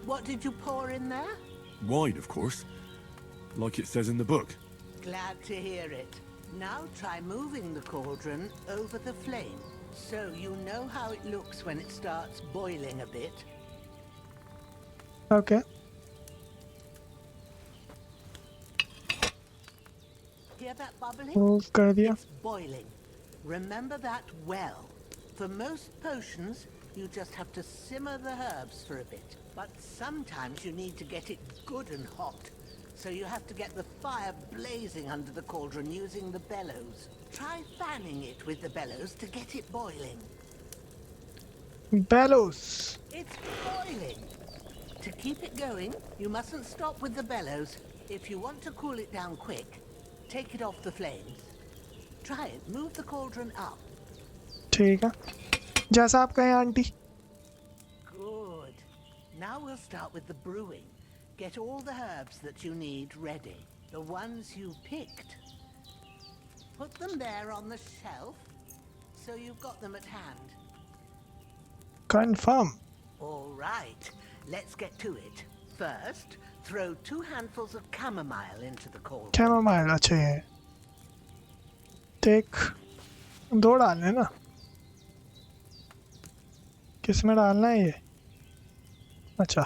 what did you pour in there? Wine, of course. Like it says in the book. Glad to hear it. Now try moving the cauldron over the flame, so you know how it looks when it starts boiling a bit. Okay. Hear that bubbling? Move कर दिया. It's boiling. Remember that well. For most potions, you just have to simmer the herbs for a bit. But sometimes you need to get it good and hot. So you have to get the fire blazing under the cauldron using the bellows. Try fanning it with the bellows to get it boiling. bellows. It's boiling. To keep it going, you mustn't stop with the bellows. If you want to cool it down quick, take it off the flames. Try it. Move the cauldron up. ठीक है, जैसा आप कहें aunty. Good. Now we'll start with the brewing. Get all the herbs that you need ready. The ones you picked. Put them there on the shelf, so you've got them at hand. Confirm. All right, let's get to it. First, throw 2 handfuls of chamomile into the cauldron. Chamomile अच्छा ये. देख, 2 डालने ना. किस में डालना है ये? अच्छा.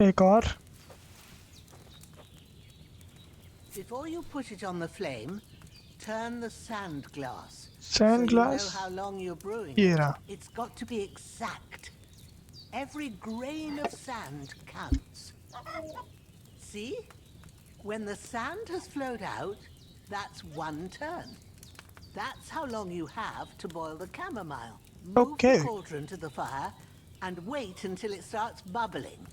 एक और. Before you put it on the flame, turn the sand glass. Sand so glass? You know how long you're brewing. ये रहा. It's got to be exact. Every grain of sand counts. See? When the sand has flowed out, that's 1 turn. That's how long you have to boil the chamomile. Move the cauldron to the fire and wait until it starts bubbling.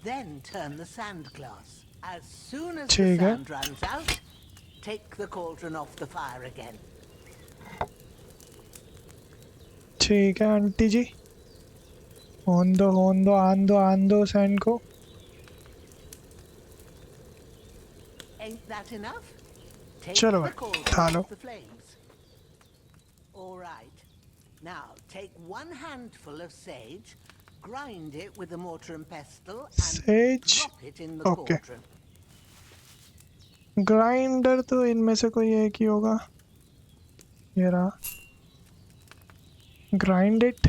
Then turn the sand glass. As soon as the sand runs out, take the cauldron off the fire again. ठीक है aunty जी. आन दो sand को. Ain't that enough? Take चलो the भाई, cauldron डालो. off the flames. All right. Now take 1 handful of sage, grind it with a mortar and pestle, and Sage? drop it in the Okay. cauldron. Grinder तो इनमें से कोई एक ही होगा. ये रहा. Grind it.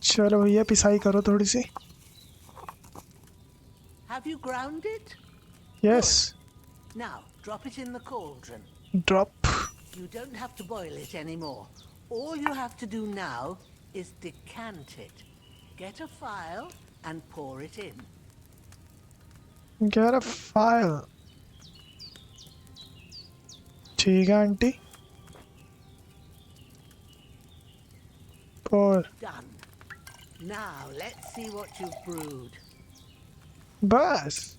चलो भैया पिसाई करो थोड़ी सी. Have you ground it? Yes. Now drop it in the cauldron. Drop. You don't have to boil it anymore. All you have to do now is decant it. Get a phial and pour it in. Get a file. ठीक है aunty. Pour. Done. Now let's see what you've brewed. बस.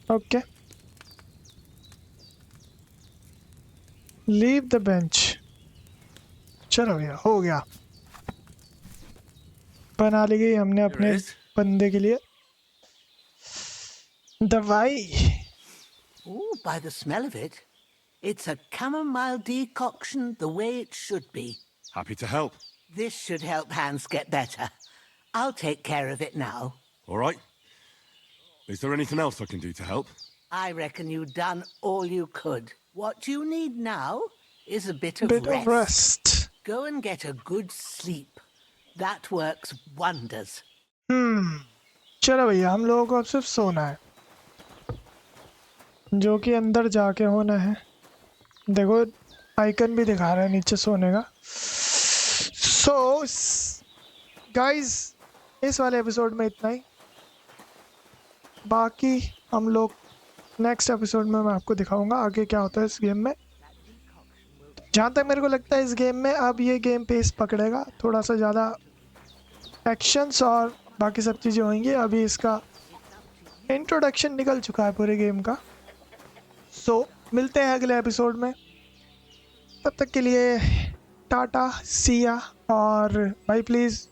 Okay. Leave the bench. चलो भैया हो गया. बना ली गई हमने अपने बंदे के लिए दवाई. Ooh, by the smell of it, it's a chamomile decoction the way it should be. Happy to help. This should help Hans get better. I'll take care of it now. All right. Is there anything else I can do to help? I reckon you've done all you could. What you need now is a bit of rest. Go and get a good sleep. That works wonders. चलो भैया हम लोगों को अब सिर्फ सोना है, जो कि अंदर जाके होना है. देखो आइकन भी दिखा रहा है नीचे सोने का. सो गाइस इस वाले एपिसोड में इतना ही. बाकी हम लोग नेक्स्ट एपिसोड में मैं आपको दिखाऊंगा आगे क्या होता है इस गेम में. जहाँ तक मेरे को लगता है इस गेम में अब ये गेम पेस पकड़ेगा. थोड़ा सा ज़्यादा एक्शंस और बाकी सब चीज़ें होंगी. अभी इसका इंट्रोडक्शन निकल चुका है पूरे गेम का. सो मिलते हैं अगले एपिसोड में. तब तक के लिए टाटा सिया. और भाई प्लीज़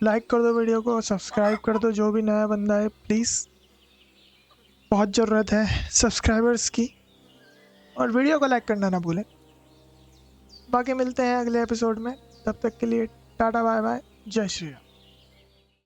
लाइक कर दो वीडियो को, सब्सक्राइब कर दो. जो भी नया बंदा है प्लीज़, बहुत ज़रूरत है सब्सक्राइबर्स की. और वीडियो को लाइक करना ना भूलें. बाकी मिलते हैं अगले एपिसोड में. तब तक के लिए टाटा बाय बाय. जय श्री राम.